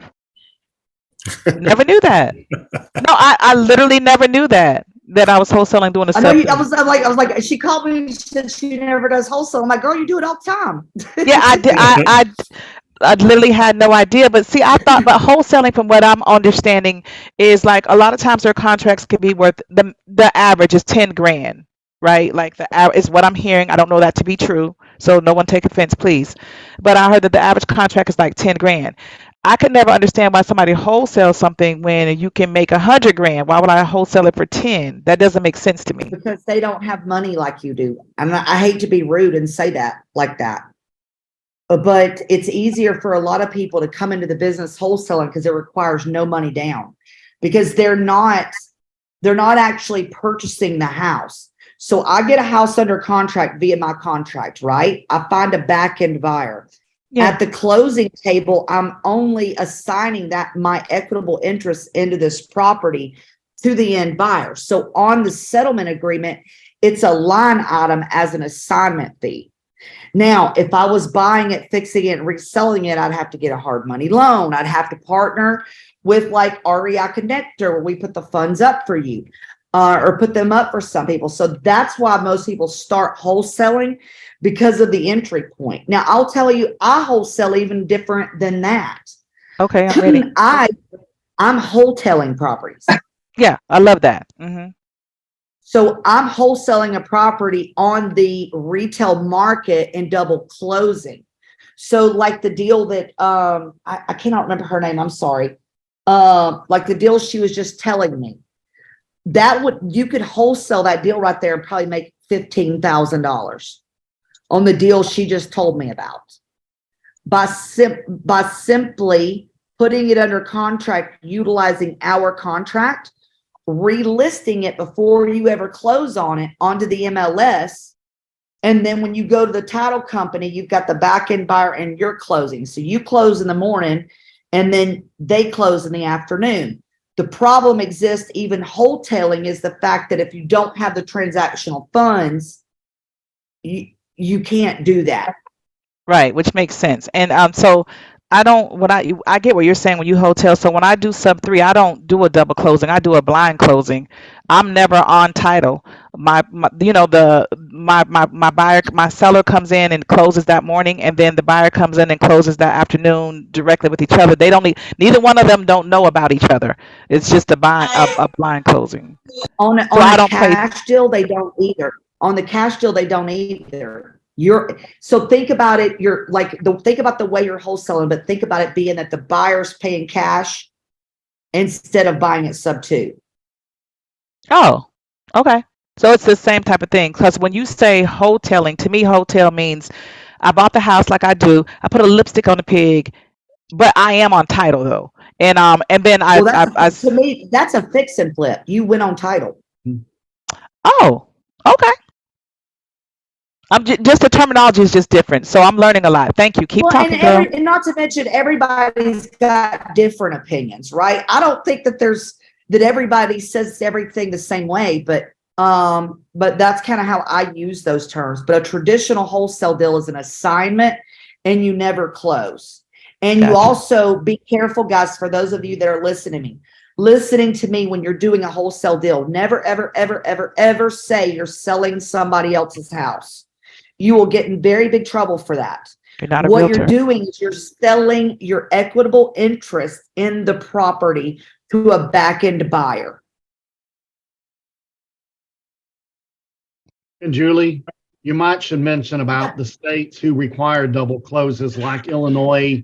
Never knew that. No, I literally never knew that I was wholesaling doing a subject. I was like, she called me, she said she never does wholesale. I'm like, girl, you do it all the time. Yeah, I did. I literally had no idea. But see, I thought, but wholesaling, from what I'm understanding, is like a lot of times their contracts could be worth the average is 10 grand, right? Like the average is what I'm hearing. I don't know that to be true, so no one take offense, please. But I heard that the average contract is like 10 grand. I could never understand why somebody wholesales something when you can make 100 grand. Why would I wholesale it for 10? That doesn't make sense to me. Because they don't have money like you do. I hate to be rude and say that like that. But it's easier for a lot of people to come into the business wholesaling because it requires no money down, because they're not actually purchasing the house. So I get a house under contract via my contract, right? I find a back end buyer. Yeah. At the closing table, I'm only assigning that my equitable interest into this property to the end buyer. So on the settlement agreement, it's a line item as an assignment fee. Now, if I was buying it, fixing it, and reselling it, I'd have to get a hard money loan. I'd have to partner with like REI Connector, where we put the funds up for you, or put them up for some people. So that's why most people start wholesaling, because of the entry point. Now, I'll tell you, I wholesale even different than that. Okay, I'm ready. I'm wholesaling properties. Yeah, I love that. Mm-hmm. So I'm wholesaling a property on the retail market and double closing. So like the deal that I cannot remember her name, I'm sorry. Like the deal she was just telling me, you could wholesale that deal right there and probably make $15,000 on the deal she just told me about. By simply putting it under contract, utilizing our contract, relisting it before you ever close on it onto the MLS. And then when you go to the title company, you've got the back end buyer and you're closing. So you close in the morning and then they close in the afternoon. The problem exists even wholesaling is the fact that if you don't have the transactional funds, you can't do that. Right, which makes sense. And so I get what you're saying when you hotel. So when I do sub 3, I don't do a double closing. I do a blind closing. I'm never on title. My buyer, my seller comes in and closes that morning, and then the buyer comes in and closes that afternoon directly with each other. Neither one of them don't know about each other. It's just a blind closing. On a cash deal, they don't either. On the cash deal, they don't either. So think about it. Think about the way you're wholesaling, but think about it being that the buyer's paying cash instead of buying it sub 2. Oh, okay. So it's the same type of thing. Because when you say hoteling, to me, hotel means I bought the house like I do. I put a lipstick on the pig, but I am on title though. And then to me, that's a fix and flip. You went on title. Oh, okay. Just the terminology is just different. So I'm learning a lot. Thank you. Keep talking, girl. And not to mention, everybody's got different opinions, right? I don't think that everybody says everything the same way, but that's kind of how I use those terms. But a traditional wholesale deal is an assignment and you never close. And Gotcha. You also be careful, guys, for those of you that are listening to me when you're doing a wholesale deal, never, ever, ever, ever, ever say you're selling somebody else's house. You will get in very big trouble for that. You're not a What realtor. you're doing is you're selling your equitable interest in the property to a back-end buyer. And Julie, you should mention about the states who require double closes, like Illinois,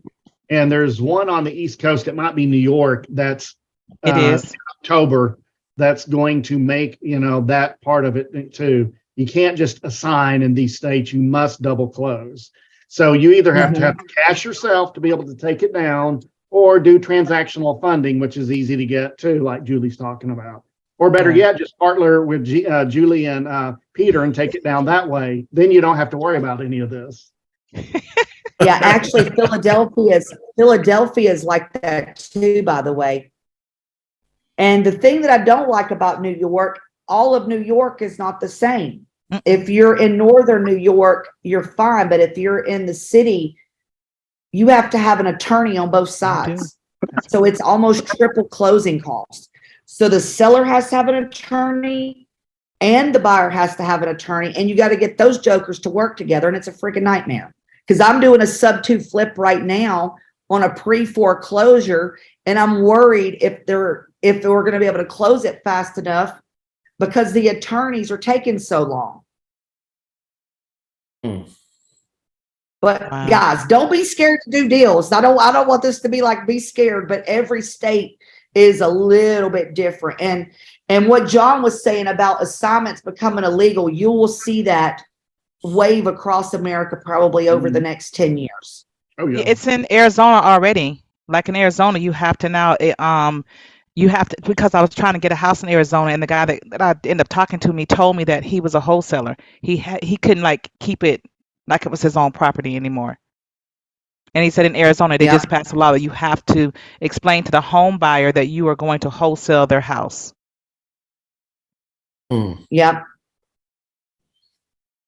and there's one on the East Coast. It might be New York. That's It is October. That's going to make that part of it too. You can't just assign in these states. You must double close. So you either have to have cash yourself to be able to take it down, or do transactional funding, which is easy to get too, like Julie's talking about. Or better yet, just partner with Julie and Peter and take it down that way. Then you don't have to worry about any of this. Yeah, actually, Philadelphia is like that too, by the way. And the thing that I don't like about New York, all of New York is not the same. If you're in northern New York, you're fine. But if you're in the city, you have to have an attorney on both sides. So it's almost triple closing costs. So the seller has to have an attorney and the buyer has to have an attorney. And you got to get those jokers to work together. And it's a freaking nightmare. Because I'm doing a sub 2 flip right now on a pre-foreclosure. And I'm worried if we're going to be able to close it fast enough, because the attorneys are taking so long. But guys, don't be scared to do deals. I don't want this to be like be scared, but every state is a little bit different. And what John was saying about assignments becoming illegal, you will see that wave across America probably over the next 10 years. Oh, Yeah, yeah. it's in Arizona already. Like in Arizona, you have to now. You have to, because I was trying to get a house in Arizona, and the guy that I ended up talking to me told me that he was a wholesaler. He couldn't like keep it like it was his own property anymore. And he said in Arizona they Yeah. just passed a law that you have to explain to the home buyer that you are going to wholesale their house. Yep.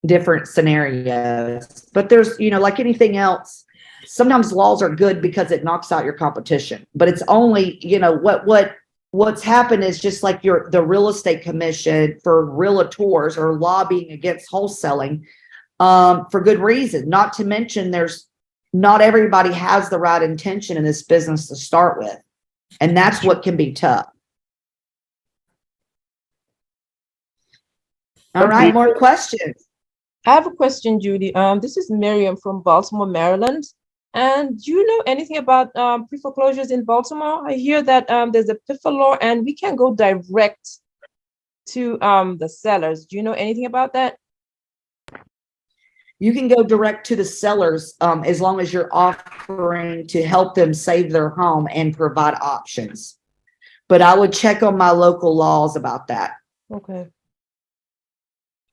Different scenarios. But there's, like anything else, sometimes laws are good because it knocks out your competition. But it's only, what's happened is just like the real estate commission for realtors are lobbying against wholesaling for good reason. Not to mention not everybody has the right intention in this business to start with. And that's what can be tough. All right, more questions. I have a question, Judy. This is Miriam from Baltimore, Maryland. And do you know anything about pre-foreclosures in Baltimore? I hear that there's a PIFA law and we can go direct to the sellers. Do you know anything about that? You can go direct to the sellers as long as you're offering to help them save their home and provide options. But I would check on my local laws about that. Okay.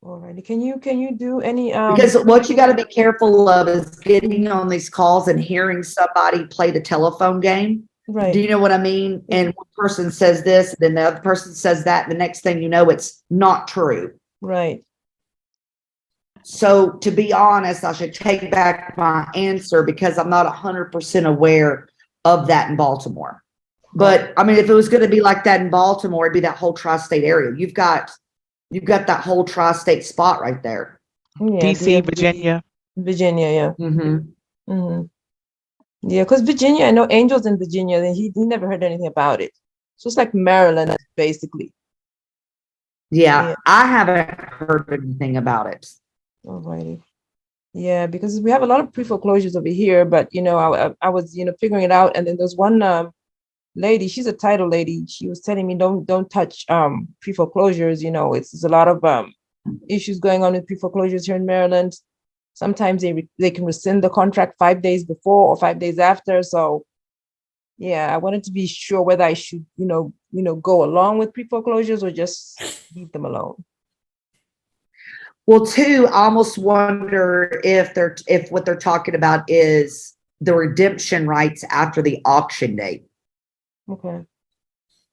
All righty. Can you do any Because what you got to be careful of is getting on these calls and hearing somebody play the telephone game. right. Do you know what I mean? And one person says this, then the other person says that, and the next thing you know, it's not true. Right. So to be honest, I should take back my answer because I'm not 100% aware of that in Baltimore. But I mean, if it was going to be like that in Baltimore, it'd be that whole tri-state area. You've got that whole tri-state spot right there. Yeah, DC, Virginia. Virginia, yeah. Mm-hmm. Mm-hmm. Yeah, because Virginia, I know Angel's in Virginia, and he never heard anything about it. So it's like Maryland, basically. Yeah, Yeah. I haven't heard anything about it. Alrighty. Yeah, because we have a lot of pre-foreclosures over here, but I was figuring it out, and then there's one lady, she's a title lady. She was telling me don't touch pre-foreclosures. It's a lot of issues going on with pre-foreclosures here in Maryland. Sometimes they can rescind the contract 5 days before or 5 days after. So yeah, I wanted to be sure whether I should go along with pre-foreclosures or just leave them alone. Well, too, I almost wonder if what they're talking about is the redemption rights after the auction date. Okay.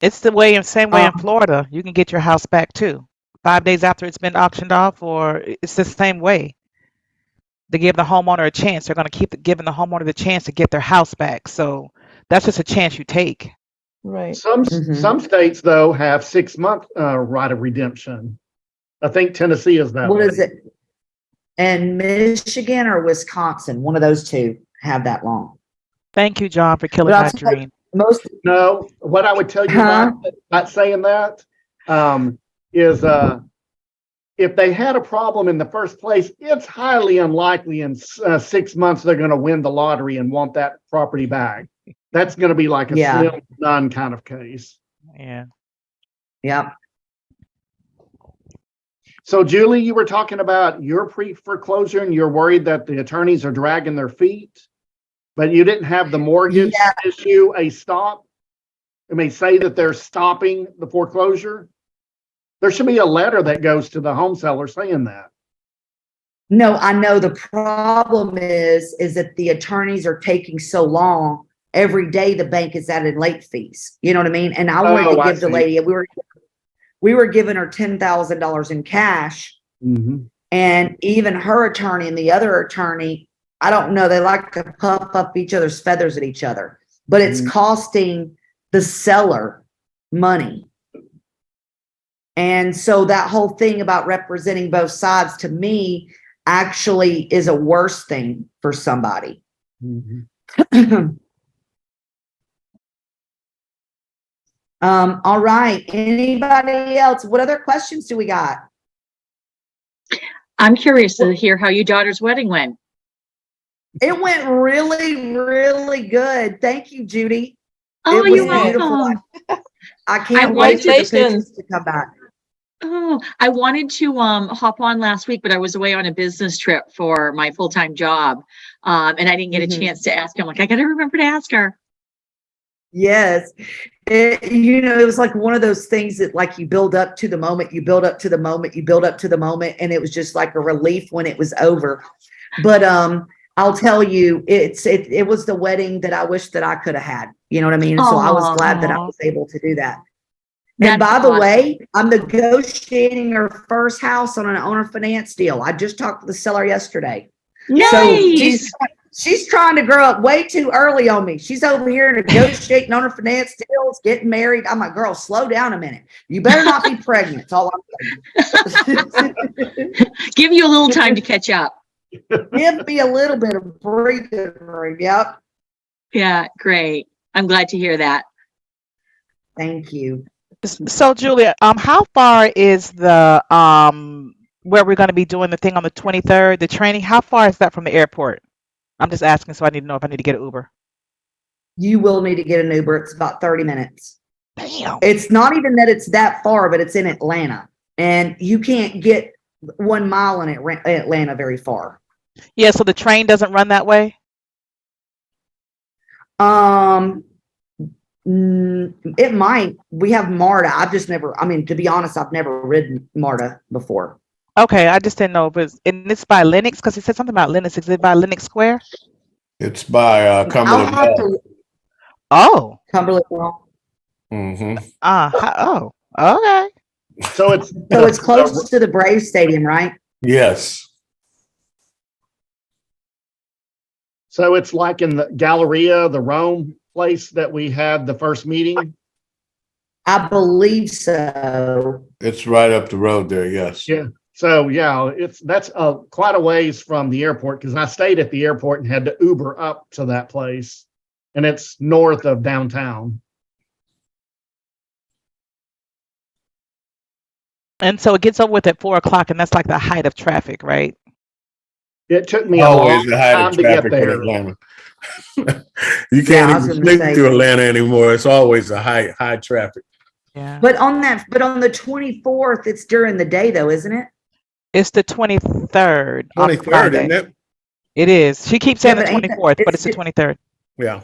It's the same way in Florida. You can get your house back too. 5 days after it's been auctioned off, or it's the same way. They give the homeowner a chance. They're going to keep giving the homeowner the chance to get their house back. So that's just a chance you take. Right. Some states though have 6 month right of redemption. I think Tennessee is that. What way. is it? And Michigan or Wisconsin, one of those two have that long. Thank you, John, for killing But I'll my tell you, dream. No, what I would tell you about saying that is if they had a problem in the first place, it's highly unlikely in 6 months they're going to win the lottery and want that property back. That's going to be like a slim none kind of case. Yeah. Yep. So, Julie, you were talking about your pre-foreclosure and you're worried that the attorneys are dragging their feet, but you didn't have the mortgage issue a stop. I mean, say that they're stopping the foreclosure. There should be a letter that goes to the home seller saying that. No, I know the problem is that the attorneys are taking so long. Every day the bank is adding late fees. You know what I mean? And I wanted to give the lady, we were giving her $10,000 in cash. Mm-hmm. And even her attorney and the other attorney, I don't know, they like to puff up each other's feathers at each other, but it's costing the seller money. And so that whole thing about representing both sides to me actually is a worse thing for somebody. Mm-hmm. All right. Anybody else? What other questions do we got? I'm curious to hear how your daughter's wedding went. It went really, really good. Thank you, Judy. Oh, It was you're beautiful. welcome. I can't wait for the pictures to come back. Oh, I wanted to hop on last week, but I was away on a business trip for my full-time job. And I didn't get a chance to ask her. I'm like, I gotta remember to ask her. Yes. It was like one of those things that like you build up to the moment, you build up to the moment, you build up to the moment, and it was just like a relief when it was over. But I'll tell you, it was the wedding that I wish that I could have had. You know what I mean? So I was glad that I was able to do that. And by the way, I'm negotiating her first house on an owner finance deal. I just talked to the seller yesterday. Nice. So she's trying to grow up way too early on me. She's over here negotiating owner finance deals, getting married. I'm like, girl, slow down a minute. You better not be pregnant. That's all I'm saying. Give you a little time to catch up. Give me a little bit of breathing room. Yep. Yeah, great. I'm glad to hear that. Thank you. So Julia, how far is the where we're going to be doing the thing on the 23rd, the training? How far is that from the airport? I'm just asking, so I need to know if I need to get an Uber. You will need to get an Uber. It's about 30 minutes. Damn. It's not even that it's that far, but it's in Atlanta, and you can't get 1 mile in Atlanta very far. Yeah, so the train doesn't run that way? It might. We have MARTA. I've just never, to be honest, I've never ridden MARTA before. Okay, I just didn't know if it's by Lennox, because he said something about Lennox. Is it by Lennox Square? It's by Cumberland Mall. Oh. Cumberland Mall. Mm-hmm. Oh, okay. So it's close to the Braves Stadium, right? Yes. So it's like in the Galleria, the Rome place that we had the first meeting. I believe so. It's right up the road there. Yes. Yeah. So yeah, that's quite a ways from the airport, because I stayed at the airport and had to Uber up to that place, and it's north of downtown. And so it gets over with at 4:00, and that's like the height of traffic, right? It took me always the height time of to get traffic in there. Atlanta. You can't even sleep through Atlanta anymore. It's always a high traffic. Yeah. But on the 24th, it's during the day though, isn't it? It's the 23rd. 23rd, isn't it? It is. She keeps saying Yeah, the but 24th, but it's the 23rd. Yeah.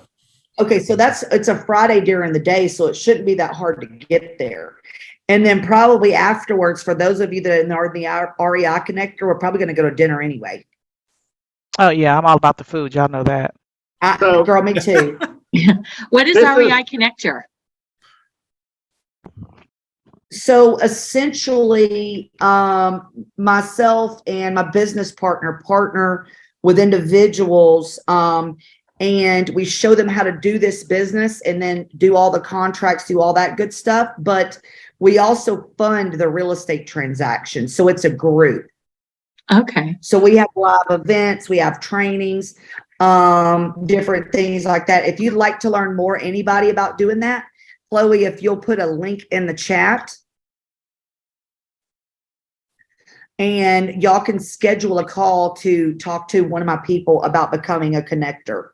Okay, so it's a Friday during the day, so it shouldn't be that hard to get there. And then probably afterwards, for those of you that are in the REI connector, we're probably going to go to dinner anyway. Oh yeah, I'm all about the food. Y'all know that. Girl, me too. What is REI connector? So essentially, myself and my business partner with individuals, and we show them how to do this business and then do all the contracts, do all that good stuff. But we also fund the real estate transaction. So it's a group. Okay. So we have live events, we have trainings, different things like that. If you'd like to learn more, anybody about doing that, Chloe, if you'll put a link in the chat, and y'all can schedule a call to talk to one of my people about becoming a connector.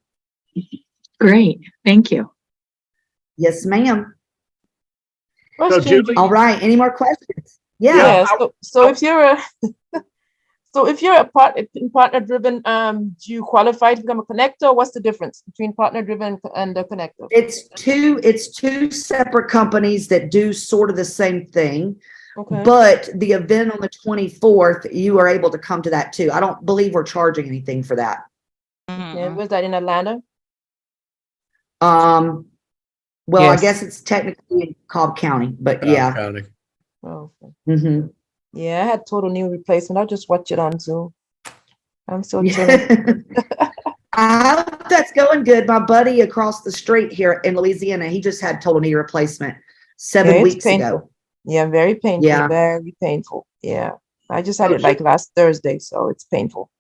Great. Thank you. Yes, ma'am. So, Julie, all right. Any more questions? Yeah. Yeah. So if you're a partner driven, do you qualify to become a connector? What's the difference between partner driven and a connector? It's two separate companies that do sort of the same thing. Okay. But the event on the 24th, you are able to come to that too. I don't believe we're charging anything for that. And was that in Atlanta? Well, Yes. I guess it's technically in Cobb County, but Cobb yeah. County. Oh, okay. Mm-hmm. Yeah, I had total knee replacement. I'll just watch it on Zoom. I'm so chilling. I hope that's going good. My buddy across the street here in Louisiana, he just had total knee replacement 7 it's weeks painful. ago. Yeah, very painful. Yeah. Very painful. Yeah. I just had it like last Thursday, so it's painful.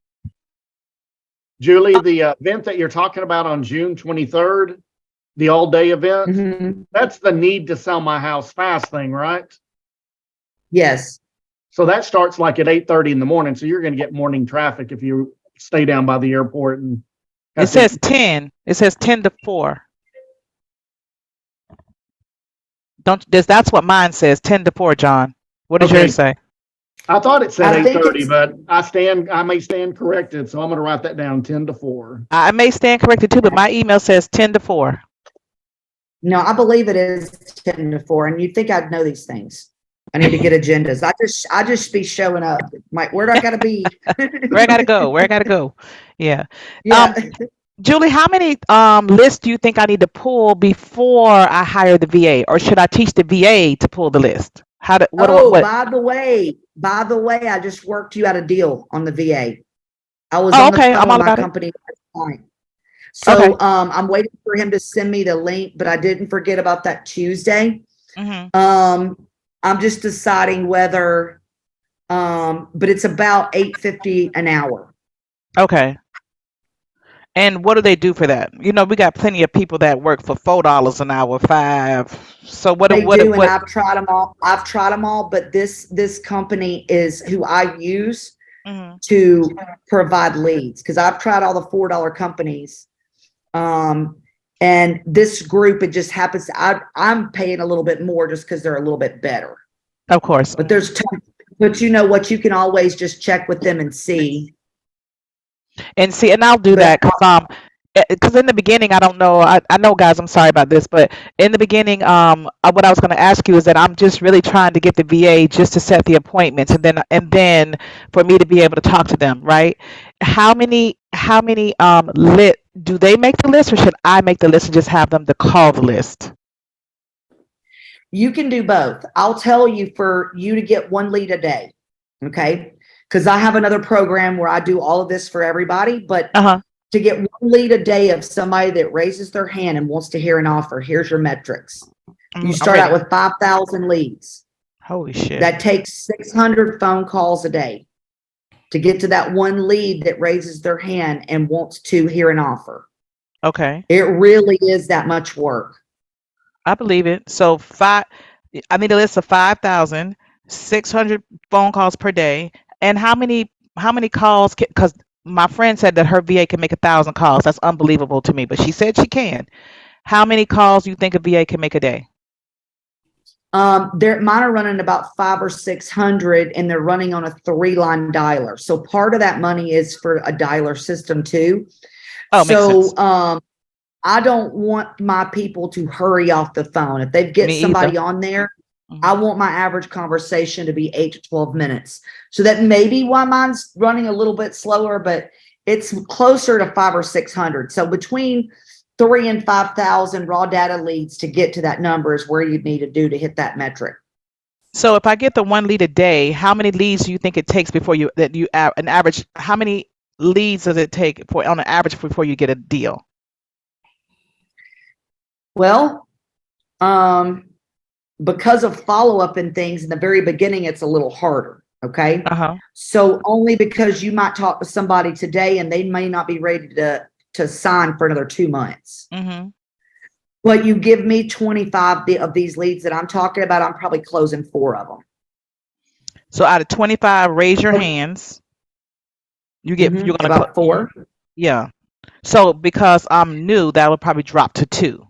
Julie, the event that you're talking about on June 23rd, the all-day event, Mm-hmm. that's the need to sell my house fast thing, right? Yes. So that starts like at 8:30 in the morning. So you're going to get morning traffic if you stay down by the airport. And It says 10. It says 10 to 4. That's what mine says, 10 to 4, John. What does Okay. yours say? I thought it said I think 8:30, it's- but I may stand corrected, so I'm gonna write that down 10 to 4. I may stand corrected too, but my email says 10 to 4. No, I believe it is 10 to 4, and you'd think I'd know these things. I need to get agendas. I just be showing up. Like, where do I gotta be? Where I gotta go? Where I gotta go? Yeah. Yeah. Julie, how many lists do you think I need to pull before I hire the VA, or should I teach the VA to pull the list? What? By the way, I just worked you out a deal on the VA. I was Oh, on the okay. phone I'm with all my about it. company. So Okay. I'm waiting for him to send me the link, but I didn't forget about that Tuesday. Mm-hmm. I'm just deciding whether, but it's about $8.50 an hour. Okay. And what do they do for that? You know, we got plenty of people that work for $4 an hour, $5. So They do, and I've tried them all. But this company is who I use Mhm. to provide leads, because I've tried all the $4 companies. And this group, it just happens to, I'm paying a little bit more just because they're a little bit better. Of course. But but you know what, you can always just check with them and see. And see, and I'll do that because in the beginning, I don't know. I know, guys, I'm sorry about this, but in the beginning, what I was going to ask you is that I'm just really trying to get the VA just to set the appointments, and then for me to be able to talk to them, right? How many do they make the list, or should I make the list and just have them to call the list? You can do both. I'll tell you, for you to get one lead a day, okay? Because I have another program where I do all of this for everybody, but to get one lead a day of somebody that raises their hand and wants to hear an offer, here's your metrics. You start out with 5,000 leads. Holy shit. That takes 600 phone calls a day to get to that one lead that raises their hand and wants to hear an offer. Okay. It really is that much work. I believe it. So I need a list of 5,600 phone calls per day. And how many calls? Because my friend said that her VA can make 1,000 calls. That's unbelievable to me, but she said she can. How many calls do you think a VA can make a day? Mine are running about 500 or 600, and they're running on a 3-line dialer. So part of that money is for a dialer system too. Oh, makes sense. I don't want my people to hurry off the phone. If they get somebody on there, I want my average conversation to be 8 to 12 minutes. So that may be why mine's running a little bit slower, but it's closer to 500 or 600. So between 3,000 and 5,000 raw data leads to get to that number is where you need to do to hit that metric. So if I get the one lead a day, how many leads do you think it takes before an average? How many leads does it take on an average before you get a deal? Well, because of follow-up and things in the very beginning, it's a little harder. Okay. So only because you might talk to somebody today and they may not be ready to sign for another 2 months. But you give me 25 of these leads that I'm talking about, I'm probably closing 4 of them. So out of 25, raise your hands. You're gonna about 4. Yeah. So because I'm new, that would probably drop to 2.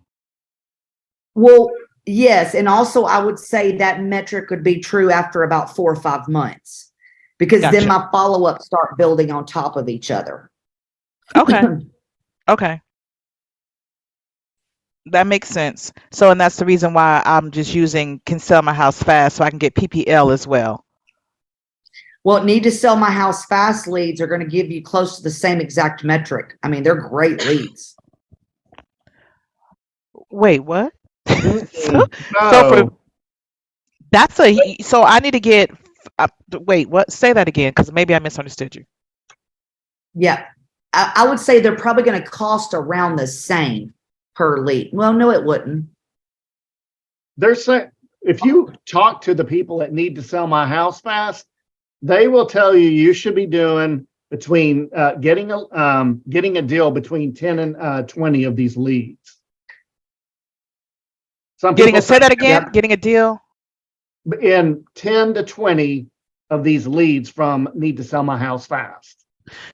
Well, yes. And also I would say that metric would be true after about 4 or 5 months, because then my follow-up start building on top of each other. Okay. Okay. That makes sense. So, and that's the reason why I'm just using Can Sell My House Fast, so I can get PPL as well. Well, Need to Sell My House Fast leads are going to give you close to the same exact metric. I mean, they're great leads. Wait, what? So I need to get, wait, what? Say that again, because maybe I misunderstood you. Yeah. I would say they're probably going to cost around the same per lead. Well, no, it wouldn't. They're saying, if you talk to the people that Need to Sell My House Fast, they will tell you should be doing between getting a deal between 10 and 20 of these leads. Say that again. Yep. Getting a deal in 10 to 20 of these leads from Need to Sell My House Fast.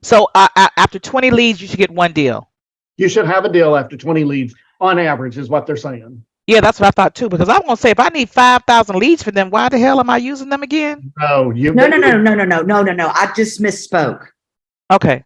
So after 20 leads, you should get one deal. You should have a deal after 20 leads on average, is what they're saying. Yeah, that's what I thought too. Because I'm gonna say if I need 5,000 leads for them, why the hell am I using them again? No, I just misspoke. Okay,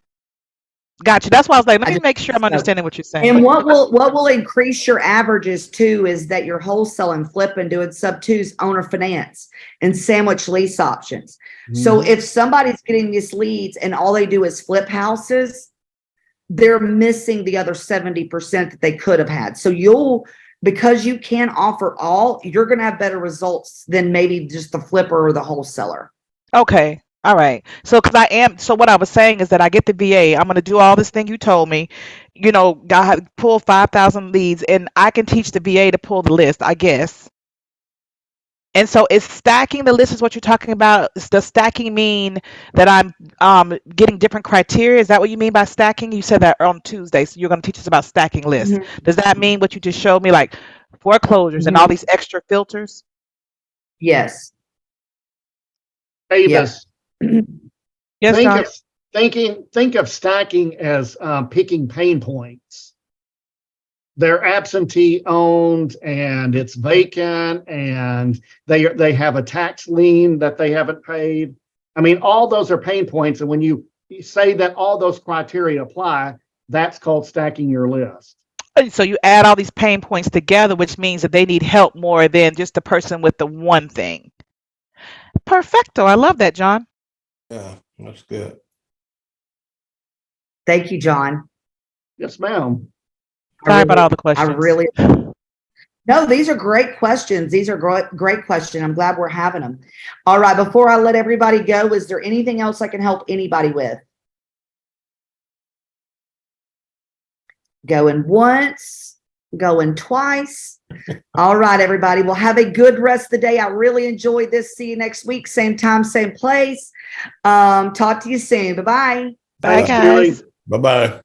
gotcha. That's why I was like, let I me just make sure I'm misspoke. understanding what you're saying. And what will increase your averages too is that you're wholesaling, flipping, doing sub twos, owner finance, and sandwich lease options. So if somebody's getting these leads and all they do is flip houses, they're missing the other 70% that they could have had. So because you can offer all, you're going to have better results than maybe just the flipper or the wholesaler. Okay. All right. So, so what I was saying is that I get the VA. I'm going to do all this thing you told me, pull 5,000 leads, and I can teach the VA to pull the list, I guess. And so is stacking the list is what you're talking about. Does stacking mean that I'm getting different criteria? Is that what you mean by stacking? You said that on Tuesday. So you're going to teach us about stacking lists. Does that mean what you just showed me, like foreclosures and all these extra filters? Yes. Avis. Yes, John. Think of stacking as picking pain points. They're absentee owned and it's vacant and they have a tax lien that they haven't paid. I mean, all those are pain points. And when you say that all those criteria apply, that's called stacking your list. So you add all these pain points together, which means that they need help more than just the person with the one thing. Perfecto. I love that, John. Yeah, that's good. Thank you, John. Yes, ma'am. Sorry about all the questions. No, these are great questions. These are great questions. I'm glad we're having them. All right. Before I let everybody go, is there anything else I can help anybody with? Going once, going twice. All right, everybody. Well, have a good rest of the day. I really enjoyed this. See you next week. Same time, same place. Talk to you soon. Bye-bye. Bye, guys. Bye-bye.